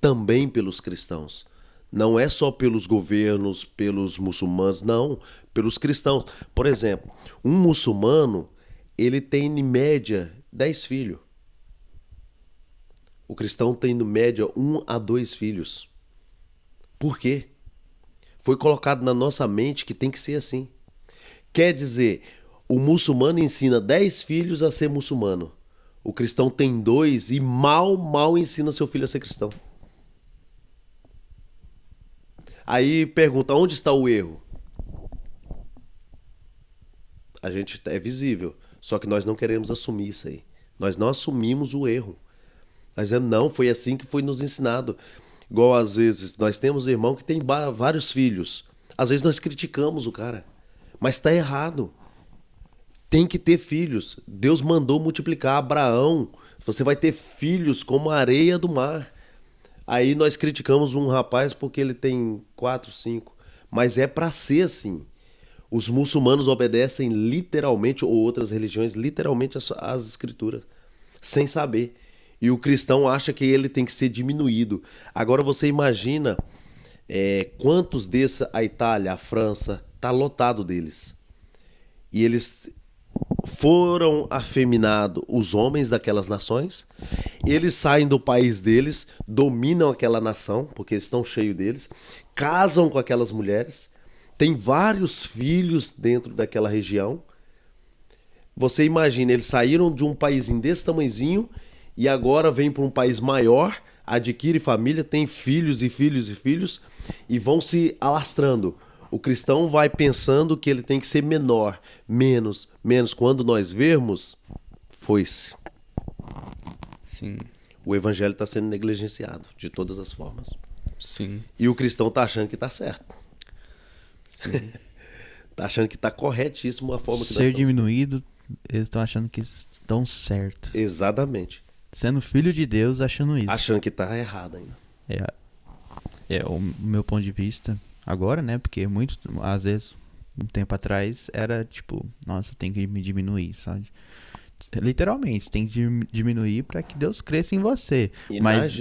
B: também pelos cristãos. Não é só pelos governos, pelos muçulmanos, não, pelos cristãos. Por exemplo, um muçulmano, ele tem em média 10 filhos. O cristão tem em média 1 a 2 filhos. Por quê? Foi colocado na nossa mente que tem que ser assim. Quer dizer, o muçulmano ensina 10 filhos a ser muçulmano. O cristão tem 2 e mal ensina seu filho a ser cristão. Aí pergunta, onde está o erro? A gente é visível, só que nós não queremos assumir isso aí. Nós não assumimos o erro. Nós dizemos, não, foi assim que foi nos ensinado. Igual às vezes, nós temos irmão que tem vários filhos. Às vezes nós criticamos o cara, mas está errado. Tem que ter filhos. Deus mandou multiplicar Abraão. Você vai ter filhos como a areia do mar. Aí nós criticamos um rapaz porque ele tem 4, 5. Mas é para ser assim. Os muçulmanos obedecem literalmente, ou outras religiões, literalmente as escrituras. Sem saber. E o cristão acha que ele tem que ser diminuído. Agora você imagina quantos desses, a Itália, a França, está lotado deles. E eles foram afeminados, os homens daquelas nações. Eles saem do país deles, dominam aquela nação, porque eles estão cheios deles, casam com aquelas mulheres, tem vários filhos dentro daquela região. Você imagina, eles saíram de um paísinho desse tamanhozinho e agora vêm para um país maior, adquire família, tem filhos e filhos e filhos e vão se alastrando. O cristão vai pensando que ele tem que ser menor, menos. Quando nós vermos, foi-se.
A: Sim.
B: O evangelho está sendo negligenciado de todas as formas.
A: Sim.
B: E o cristão está achando que está certo. Está achando que está corretíssimo a forma que nós
C: Ser
B: estamos.
C: diminuído, eles estão achando que estão certo.
B: Exatamente.
C: Sendo filho de Deus, achando isso.
B: Achando que está errado ainda.
C: É o meu ponto de vista agora, né? Porque às vezes, um tempo atrás, era tipo, nossa, tem que me diminuir, sabe? Literalmente, tem que diminuir para que Deus cresça em você. Mas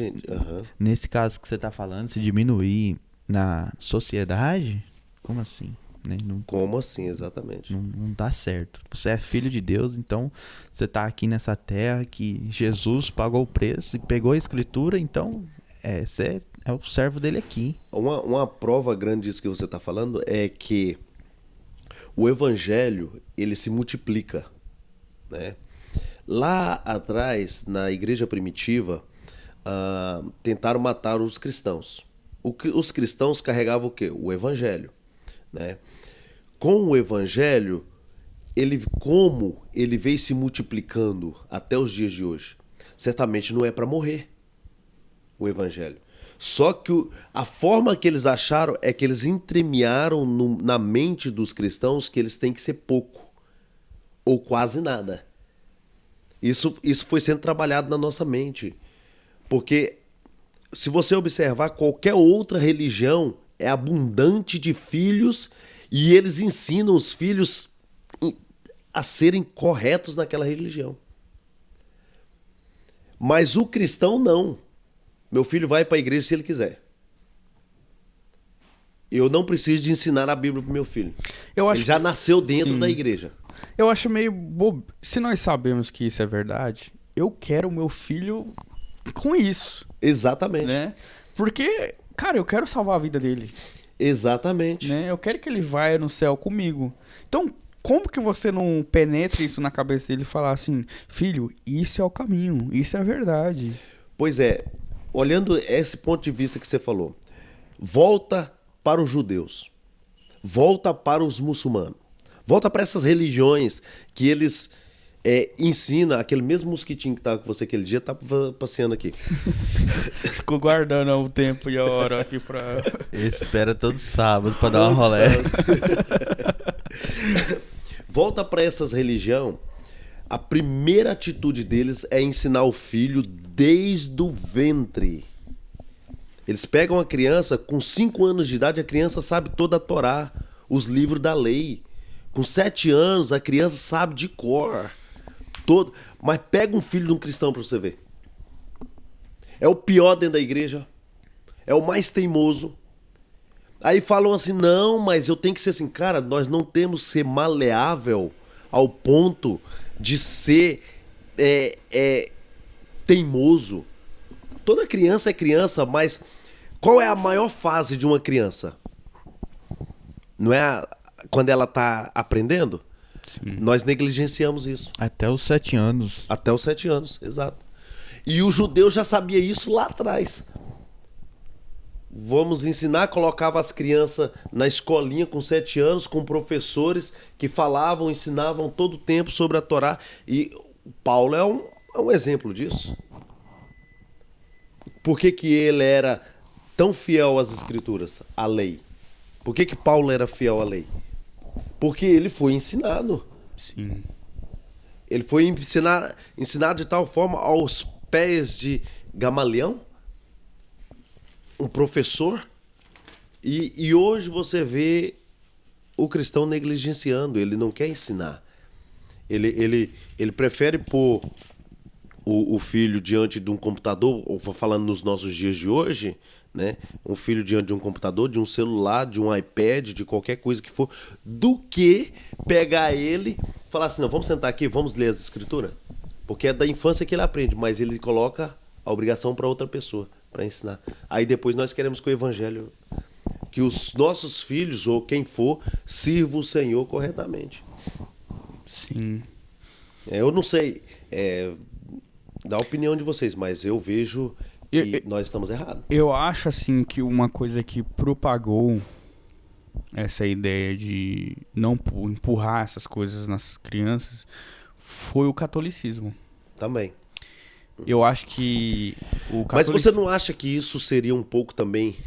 C: nesse caso que você tá falando, se diminuir na sociedade, como assim? Né?
B: Como assim, exatamente.
C: Não dá certo. Você é filho de Deus, então você tá aqui nessa terra que Jesus pagou o preço e pegou a escritura, então você é o servo dele aqui.
B: Uma prova grande disso que você está falando é que o evangelho, ele se multiplica, né? Lá atrás, na igreja primitiva, tentaram matar os cristãos. Os cristãos carregavam o quê? O evangelho, né? Com o evangelho, como ele veio se multiplicando até os dias de hoje, certamente não é para morrer o evangelho. Só que a forma que eles acharam é que eles entremearam na mente dos cristãos que eles têm que ser pouco ou quase nada. Isso foi sendo trabalhado na nossa mente. Porque se você observar, qualquer outra religião é abundante de filhos e eles ensinam os filhos a serem corretos naquela religião. Mas o cristão não. Meu filho vai para a igreja se ele quiser. Eu não preciso de ensinar a Bíblia para meu filho. Ele já nasceu dentro da igreja.
A: Eu acho meio bobo. Se nós sabemos que isso é verdade, eu quero o meu filho com isso.
B: Exatamente.
A: Né? Porque, cara, eu quero salvar a vida dele.
B: Exatamente.
A: né? Eu quero que ele vá no céu comigo. Então, como que você não penetra isso na cabeça dele e falar assim, filho, isso é o caminho, isso é a verdade.
B: Pois é, olhando esse ponto de vista que você falou, volta para os judeus, volta para os muçulmanos, volta para essas religiões que eles ensinam, aquele mesmo mosquitinho que estava com você aquele dia, tá passeando aqui.
A: Ficou guardando o tempo e a hora aqui pra...
C: Espera todo sábado pra dar uma rolé.
B: Volta para essas religiões, a primeira atitude deles é ensinar o filho desde o ventre. Eles pegam a criança, com 5 anos de idade, a criança sabe toda a Torá, os livros da lei. Com 7 anos, a criança sabe de cor. Todo. Mas pega um filho de um cristão para você ver. É o pior dentro da igreja. É o mais teimoso. Aí falam assim, não, mas eu tenho que ser assim. Cara, nós não temos que ser maleável ao ponto de ser teimoso. Toda criança é criança, mas qual é a maior fase de uma criança? Não é quando ela está aprendendo?
A: Sim.
B: Nós negligenciamos isso.
C: Até os 7 anos.
B: Até os 7 anos, exato. E o judeu já sabia isso lá atrás. Vamos ensinar, colocava as crianças na escolinha com 7 anos, com professores que falavam, ensinavam todo o tempo sobre a Torá. E Paulo é um exemplo disso. Por que que ele era tão fiel às escrituras, à lei? Por que que Paulo era fiel à lei? Porque ele foi ensinado.
A: Sim.
B: Ele foi ensinado de tal forma aos pés de Gamaliel, um professor. E hoje você vê o cristão negligenciando, ele não quer ensinar. Ele prefere pôr o filho diante de um computador, ou falando nos nossos dias de hoje, né? Um filho diante de um computador, de um celular, de um iPad, de qualquer coisa que for, do que pegar ele e falar assim, não, vamos sentar aqui, vamos ler as escrituras. Porque é da infância que ele aprende, mas ele coloca a obrigação para outra pessoa, para ensinar. Aí depois nós queremos que o evangelho, que os nossos filhos, ou quem for, sirva o Senhor corretamente.
A: Sim.
B: Eu não sei da opinião de vocês, mas eu vejo que nós estamos errados.
A: Eu acho assim que uma coisa que propagou essa ideia de não empurrar essas coisas nas crianças foi o catolicismo.
B: Também.
A: Eu acho que o
B: Mas
A: catolicismo...
B: você não acha que isso seria um pouco também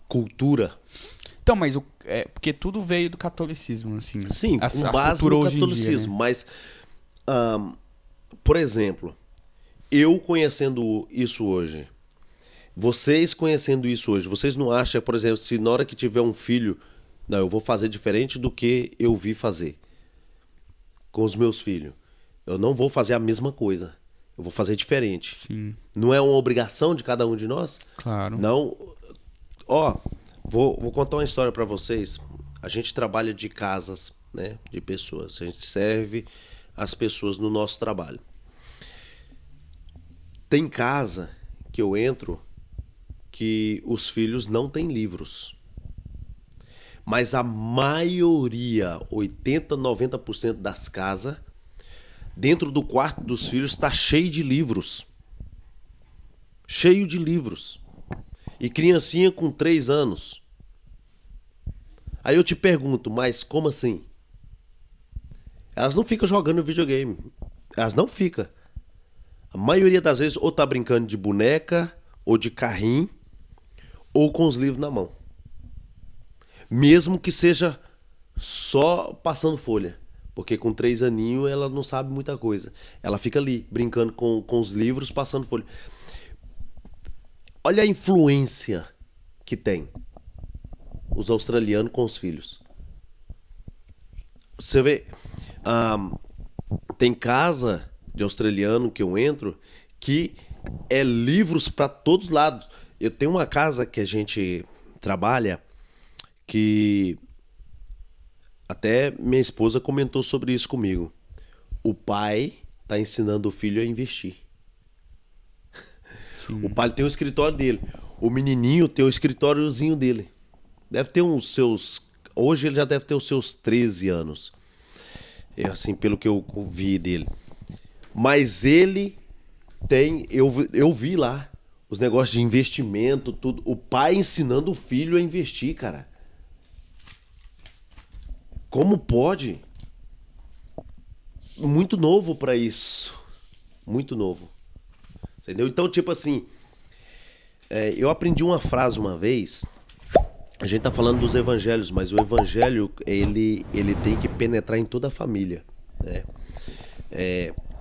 B: cultura?
A: Então, mas porque tudo veio do catolicismo, assim.
B: Sim,
A: As
B: com base
A: culturas
B: no
A: hoje em dia,
B: catolicismo.
A: né?
B: Mas, por exemplo, eu conhecendo isso hoje, vocês conhecendo isso hoje, vocês não acham, por exemplo, se na hora que tiver um filho, não, eu vou fazer diferente do que eu vi fazer com os meus filhos. Eu não vou fazer a mesma coisa. Eu vou fazer diferente.
A: Sim,
B: Não é uma obrigação de cada um de nós?
A: claro.
B: Não. Ó, vou contar uma história pra vocês. A gente trabalha de casas, né, de pessoas. A gente serve as pessoas no nosso trabalho. Tem casa que eu entro que os filhos não têm livros. Mas a maioria, 80, 90% das casas, dentro do quarto dos filhos está cheio de livros. Cheio de livros. E criancinha com 3 anos. Aí eu te pergunto, mas como assim? Elas não ficam jogando videogame. Elas não ficam. A maioria das vezes ou tá brincando de boneca, ou de carrinho, ou com os livros na mão. Mesmo que seja só passando folha. Porque com 3 aninhos ela não sabe muita coisa. Ela fica ali, brincando com os livros, passando folha. Olha a influência que tem os australianos com os filhos. Você vê, tem casa de australiano que eu entro que é livros para todos os lados. Eu tenho uma casa que a gente trabalha que até minha esposa comentou sobre isso comigo. O pai está ensinando o filho a investir.
A: Sim.
B: O pai tem o escritório dele. o menininho tem o escritóriozinho dele. Deve ter uns seus... Hoje ele já deve ter os seus 13 anos. É assim, pelo que eu vi dele. Mas ele tem... Eu vi lá os negócios de investimento, tudo. O pai ensinando o filho a investir, cara. Como pode? Muito novo pra isso. Muito novo. Entendeu? Então, tipo assim... eu aprendi uma frase uma vez... A gente tá falando dos evangelhos, mas o evangelho, ele tem que penetrar em toda a família, né?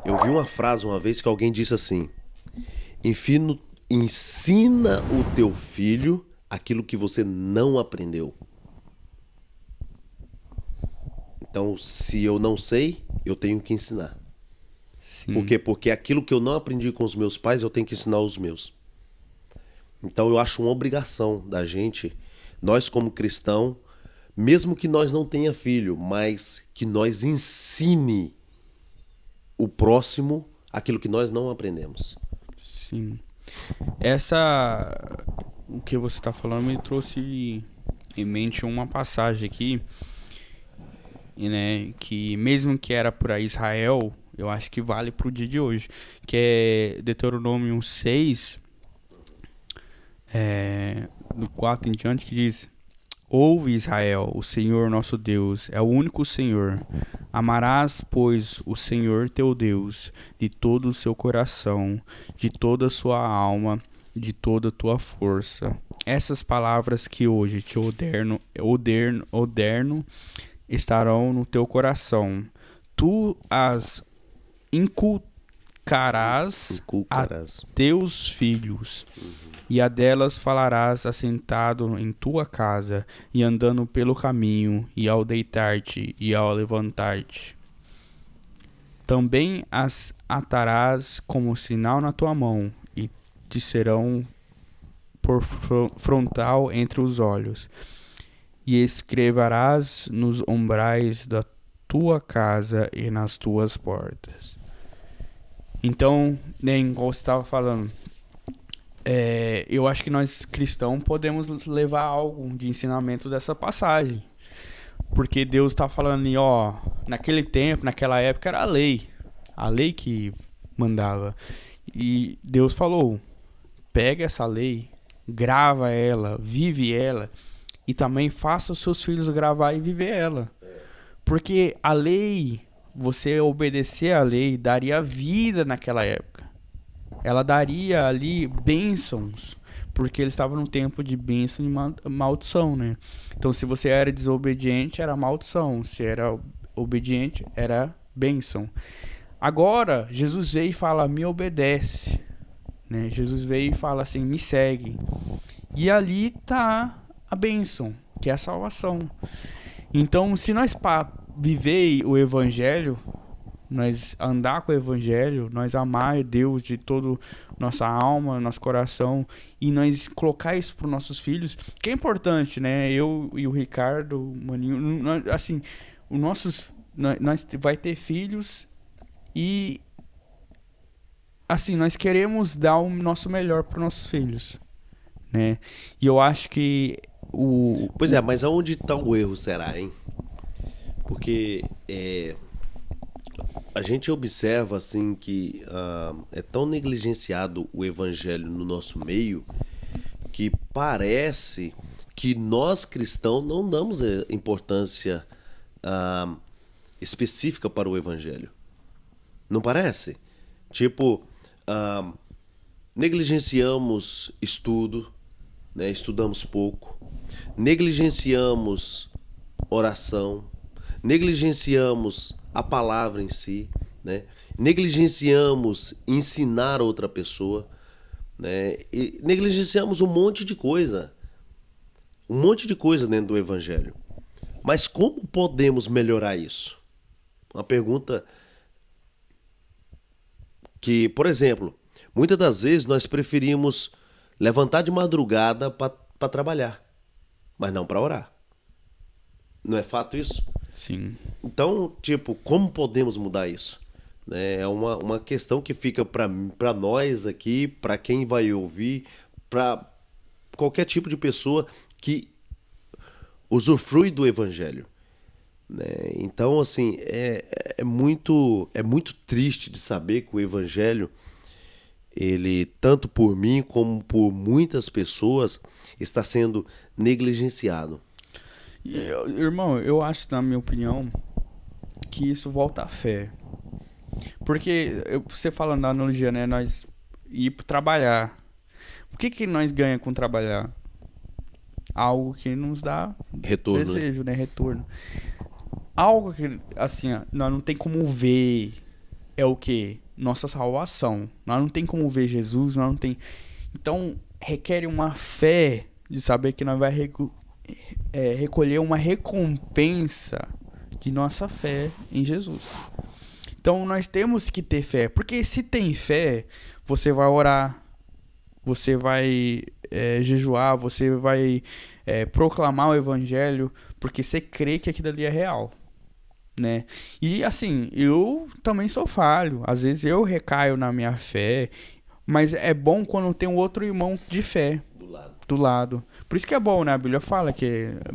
B: Eu vi uma frase uma vez que alguém disse assim: ensina o teu filho aquilo que você não aprendeu. Então, se eu não sei, eu tenho que ensinar.
A: Sim.
B: Por quê? Porque aquilo que eu não aprendi com os meus pais, eu tenho que ensinar aos meus. Então, eu acho uma obrigação da gente... Nós como cristão, mesmo que nós não tenha filho, mas que nós ensine o próximo aquilo que nós não aprendemos.
A: Sim. O que você está falando me trouxe em mente uma passagem aqui, né, que mesmo que era para Israel, eu acho que vale para o dia de hoje, que é Deuteronômio 6, do 4 em diante, que diz: Ouve, Israel, o Senhor nosso Deus é o único Senhor. Amarás, pois, o Senhor teu Deus de todo o seu coração, de toda a sua alma, de toda a tua força. Essas palavras que hoje te orderno estarão no teu coração. Tu as inculcarás a teus filhos. E a delas falarás assentado em tua casa, e andando pelo caminho, e ao deitar-te, e ao levantar-te. Também as atarás como sinal na tua mão, e te serão por frontal entre os olhos. E escreverás nos umbrais da tua casa e nas tuas portas. Então, igual você estava falando... eu acho que nós cristãos podemos levar algo de ensinamento dessa passagem, porque Deus está falando ali, naquele tempo, naquela época era a lei que mandava, e Deus falou: pega essa lei, grava ela, vive ela, e também faça os seus filhos gravar e viver ela, porque a lei, você obedecer a lei, daria vida naquela época. Ela daria ali bênçãos, porque eles estavam num tempo de bênção e maldição, né? Então, se você era desobediente, era maldição. Se era obediente, era bênção. Agora, Jesus veio e fala: me obedece, né? Jesus veio e fala assim: me segue. E ali tá a bênção, que é a salvação. Então, se nós viver o evangelho, nós andar com o evangelho, nós amar Deus de toda nossa alma, nosso coração, e nós colocar isso para os nossos filhos, que é importante, né? Eu e o Ricardo, o Maninho, assim, nós vai ter filhos e, assim, nós queremos dar o nosso melhor para os nossos filhos, né? E eu acho que
B: Pois é, mas aonde está o erro, será, hein? Porque a gente observa assim que é tão negligenciado o evangelho no nosso meio que parece que nós cristãos não damos importância específica para o evangelho. Não parece? Tipo, negligenciamos estudo, né? Estudamos pouco, negligenciamos oração, negligenciamos a palavra em si, né? Negligenciamos ensinar outra pessoa, né? E negligenciamos um monte de coisa dentro do evangelho. Mas como podemos melhorar isso? Uma pergunta que, por exemplo, muitas das vezes nós preferimos levantar de madrugada para trabalhar, mas não para orar. Não é fato isso?
A: Sim.
B: Então, tipo, como podemos mudar isso? É uma questão que fica para nós aqui, para quem vai ouvir, para qualquer tipo de pessoa que usufrui do evangelho, né? Então, assim, é muito triste de saber que o evangelho, ele, tanto por mim como por muitas pessoas, está sendo negligenciado.
A: Irmão, eu acho, na minha opinião, que isso volta à fé. Porque você falando da analogia, né? Nós ir trabalhar. O que nós ganhamos com trabalhar? Algo que nos dá
B: Retorno,
A: desejo, né? Retorno. Algo que, assim, ó, nós não tem como ver é o quê? Nossa salvação. Nós não tem como ver Jesus, nós não tem... Então, requer uma fé de saber que nós vai recolher uma recompensa de nossa fé em Jesus. Então, nós temos que ter fé. Porque se tem fé, você vai orar, você vai jejuar, você vai proclamar o evangelho, porque você crê que aquilo ali é real, né? E assim, eu também sou falho. Às vezes eu recaio na minha fé, mas é bom quando tem um outro irmão de fé do lado. Por isso que é bom, né? A Bíblia fala que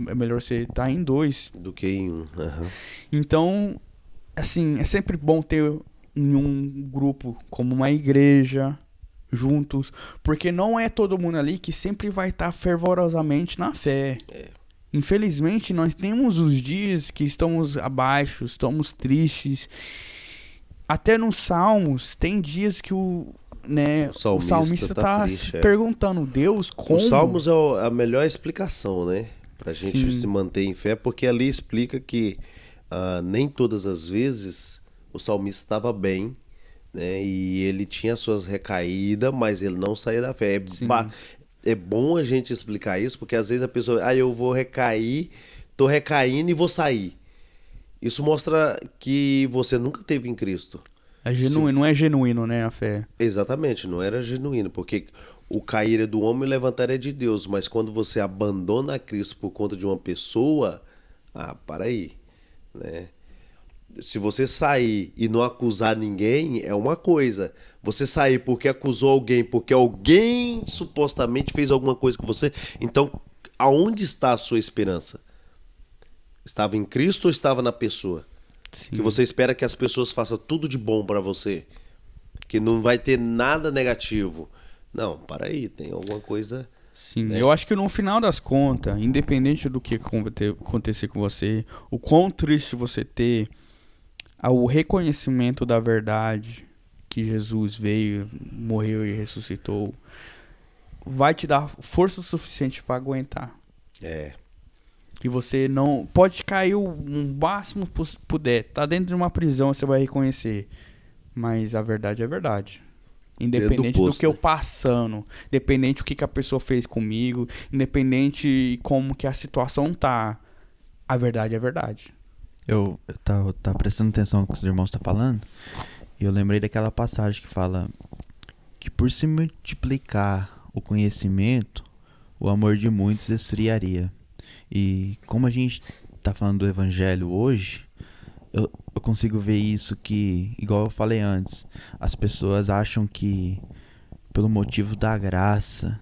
A: é melhor você estar em dois
B: do que em um. Uhum.
A: Então, assim, é sempre bom ter em um grupo como uma igreja juntos, porque não é todo mundo ali que sempre vai estar fervorosamente na fé. Infelizmente, nós temos os dias que estamos abaixo, estamos tristes. Até nos Salmos, tem dias que o salmista tá se perguntando, Deus, como?
B: Os Salmos é a melhor explicação, né? Pra gente se manter em fé, porque ali explica que nem todas as vezes o salmista estava bem, né? E ele tinha suas recaídas, mas ele não saía da fé. É bom a gente explicar isso, porque às vezes a pessoa, eu vou recair, tô recaindo e vou sair. Isso mostra que você nunca teve em Cristo.
A: É genuíno, não é genuíno, né, a fé?
B: Exatamente, não era genuíno, porque o cair é do homem e o levantar é de Deus, mas quando você abandona Cristo por conta de uma pessoa, para aí, né? Se você sair e não acusar ninguém, é uma coisa. Você sair porque acusou alguém, porque alguém supostamente fez alguma coisa com você, então aonde está a sua esperança? Estava em Cristo ou estava na pessoa?
A: Sim.
B: Que você espera que as pessoas façam tudo de bom para você, que não vai ter nada negativo. Não, para aí, tem alguma coisa...
A: Sim, né? Eu acho que no final das contas, independente do que acontecer com você, o quão triste você ter, o reconhecimento da verdade que Jesus veio, morreu e ressuscitou, vai te dar força suficiente para aguentar. Que você não... Pode cair o máximo puder. Tá dentro de uma prisão, você vai reconhecer. Mas a verdade é verdade. Independente do que eu passando. Independente do que a pessoa fez comigo. Independente como que a situação tá. A verdade é verdade.
C: Eu tava prestando atenção no que os irmãos estão falando. E eu lembrei daquela passagem que fala que por se multiplicar o conhecimento, o amor de muitos esfriaria. E como a gente tá falando do evangelho hoje, eu consigo ver isso que, igual eu falei antes, as pessoas acham que pelo motivo da graça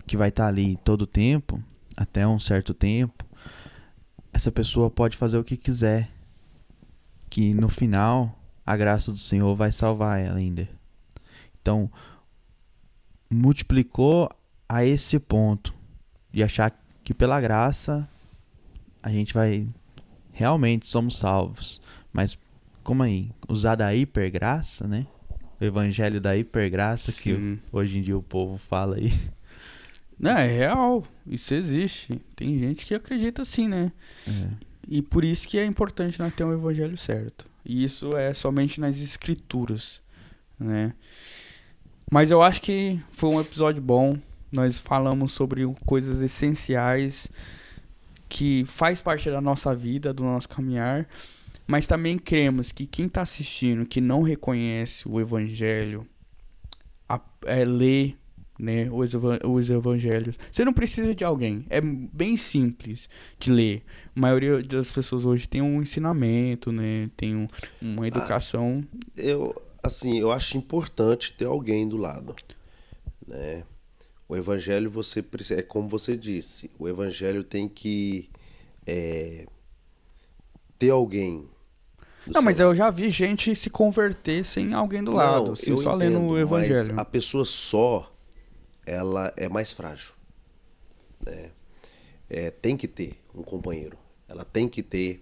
C: que vai estar ali todo o tempo, até um certo tempo, essa pessoa pode fazer o que quiser, que no final a graça do Senhor vai salvar ela ainda. Então, multiplicou a esse ponto de achar que pela graça a gente vai... Realmente somos salvos. Mas como aí? Usar da hipergraça, né? O evangelho da hipergraça. Sim. Que hoje em dia o povo fala aí.
A: Não, é real. Isso existe. Tem gente que acredita assim, né? E por isso que é importante nós ter um evangelho certo. E isso é somente nas escrituras, né? Mas eu acho que foi um episódio bom. Nós falamos sobre coisas essenciais que faz parte da nossa vida, do nosso caminhar. Mas também cremos que quem está assistindo, que não reconhece o evangelho, lê, né, os evangelhos. Você não precisa de alguém. É bem simples de ler. A maioria das pessoas hoje tem um ensinamento, né, tem uma educação.
B: Eu acho importante ter alguém do lado, né? O evangelho é como você disse, o evangelho tem que ter alguém do
A: Não,
B: seu
A: mas
B: lado.
A: eu já vi gente se converter sem alguém do lado, assim,
B: eu
A: só lendo o
B: entendo, mas
A: evangelho.
B: a pessoa só, ela é mais frágil. Tem que ter um companheiro. Ela tem que ter,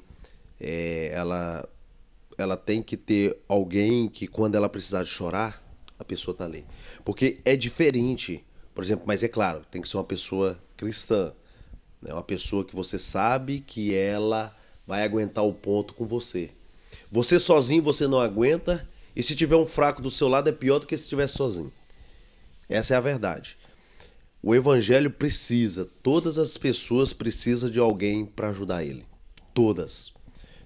B: ela tem que ter alguém que quando ela precisar de chorar, a pessoa tá ali. Porque é diferente, por exemplo, mas é claro, tem que ser uma pessoa cristã, né? Uma pessoa que você sabe que ela vai aguentar o ponto com você. Você sozinho você não aguenta, e se tiver um fraco do seu lado é pior do que se estivesse sozinho. Essa é a verdade. O evangelho precisa, todas as pessoas precisam de alguém para ajudar ele. Todas.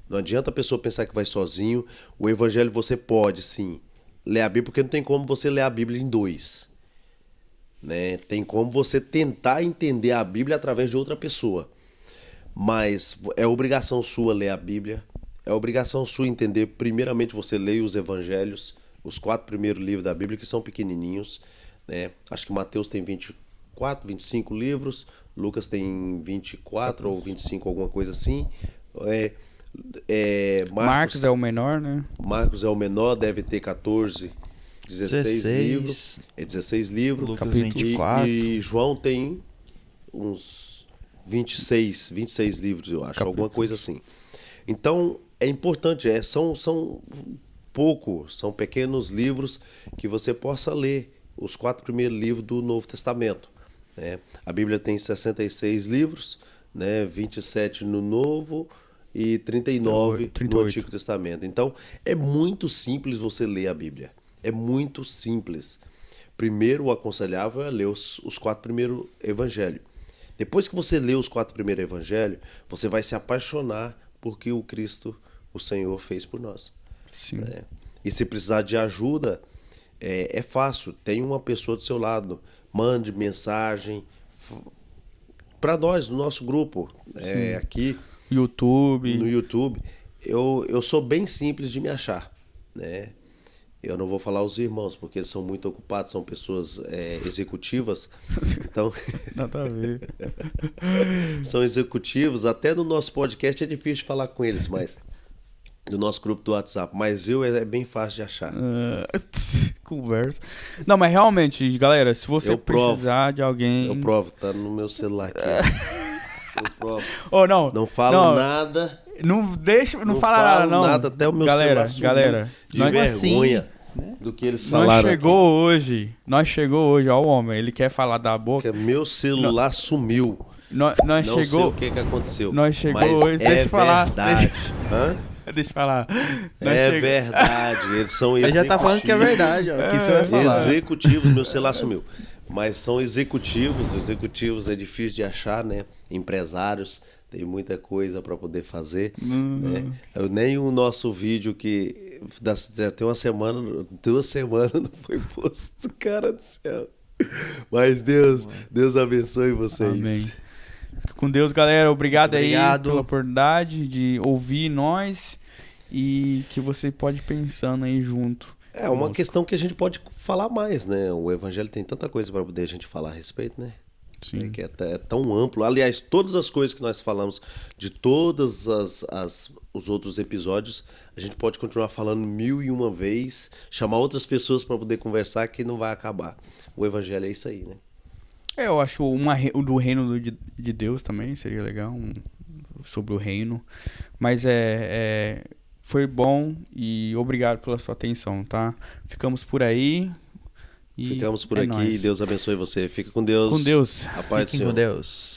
B: Não adianta a pessoa pensar que vai sozinho. O evangelho você pode, sim, ler a Bíblia, porque não tem como você ler a Bíblia em dois. Né? Tem como você tentar entender a Bíblia através de outra pessoa. Mas é obrigação sua ler a Bíblia. É obrigação sua entender. Primeiramente você leia os evangelhos, os 4 primeiros livros da Bíblia, que são pequenininhos. Né? Acho que Mateus tem 24, 25 livros, Lucas tem 24 ou 25, alguma coisa assim.
A: Marcos é o menor, né?
B: Marcos é o menor, deve ter 14, 16 livros. 16 livros.
C: Lucas
A: Capítulo.
C: 24.
B: E João tem uns 26 livros, eu acho, alguma coisa assim. Então, é importante, são são pequenos livros que você possa ler, os 4 primeiros livros do Novo Testamento. Né? A Bíblia tem 66 livros, né? 27 no Novo e 39 no Antigo Testamento. Então, é muito simples você ler a Bíblia. É muito simples. Primeiro, o aconselhável é ler os 4 primeiros evangelhos. Depois que você lê os 4 primeiros evangelhos, você vai se apaixonar por que o Cristo, o Senhor, fez por nós.
A: Sim.
B: Né? E se precisar de ajuda, é fácil. Tem uma pessoa do seu lado. Mande mensagem para nós, no nosso grupo. Aqui
A: YouTube.
B: no YouTube. Eu sou bem simples de me achar. Né? Eu não vou falar os irmãos, porque eles são muito ocupados, são pessoas executivas. Então,
A: Nada a ver.
B: são executivos. Até no nosso podcast é difícil de falar com eles, mas do nosso grupo do WhatsApp. Mas é bem fácil de achar.
A: Conversa. Não, mas realmente, galera, se você
B: Eu provo.
A: precisar de alguém...
B: Eu provo, tá no meu celular aqui. Eu provo.
A: Oh, não.
B: Não falo nada.
A: Não deixa, não fala
B: falo
A: nada, não.
B: nada, até o meu
A: galera,
B: celular
A: galera,
B: de
A: nós,
B: vergonha do que eles falaram.
A: Nós chegou hoje, ó, o homem, ele quer falar da boca.
B: Porque meu celular sumiu.
A: Nós
B: Não
A: chegou,
B: sei o que aconteceu.
A: nós chegou
B: mas
A: hoje, deixa eu falar.
B: Verdade. Hã?
A: Deixa eu falar.
B: Verdade, eles são
C: Ele
B: executivos.
C: já tá falando que é verdade, ó. O que você vai falar?
B: Executivos, meu celular sumiu. Mas são executivos é difícil de achar, né? Empresários, tem muita coisa para poder fazer. Né? Nem o nosso vídeo que já tem 2 semanas não foi posto, cara do céu. Mas Deus abençoe vocês.
A: Amém. Fica com Deus, galera. Obrigado aí pela oportunidade de ouvir nós e que você pode ir pensando aí junto.
B: É uma questão que a gente pode falar mais, né? O evangelho tem tanta coisa para poder a gente falar a respeito, né?
A: Sim.
B: Que é tão amplo. Aliás, todas as coisas que nós falamos de todos os outros episódios, a gente pode continuar falando 1001 vezes, chamar outras pessoas para poder conversar que não vai acabar. O evangelho é isso aí, né?
A: Eu acho o do reino de Deus também seria legal, sobre o reino. Mas foi bom e obrigado pela sua atenção, tá? Ficamos por aí.
B: Ficamos por aqui.
A: Nóis.
B: Deus abençoe você. Fica com Deus.
A: Com Deus.
B: A paz do
C: Fiquem
B: Senhor.
C: com Deus.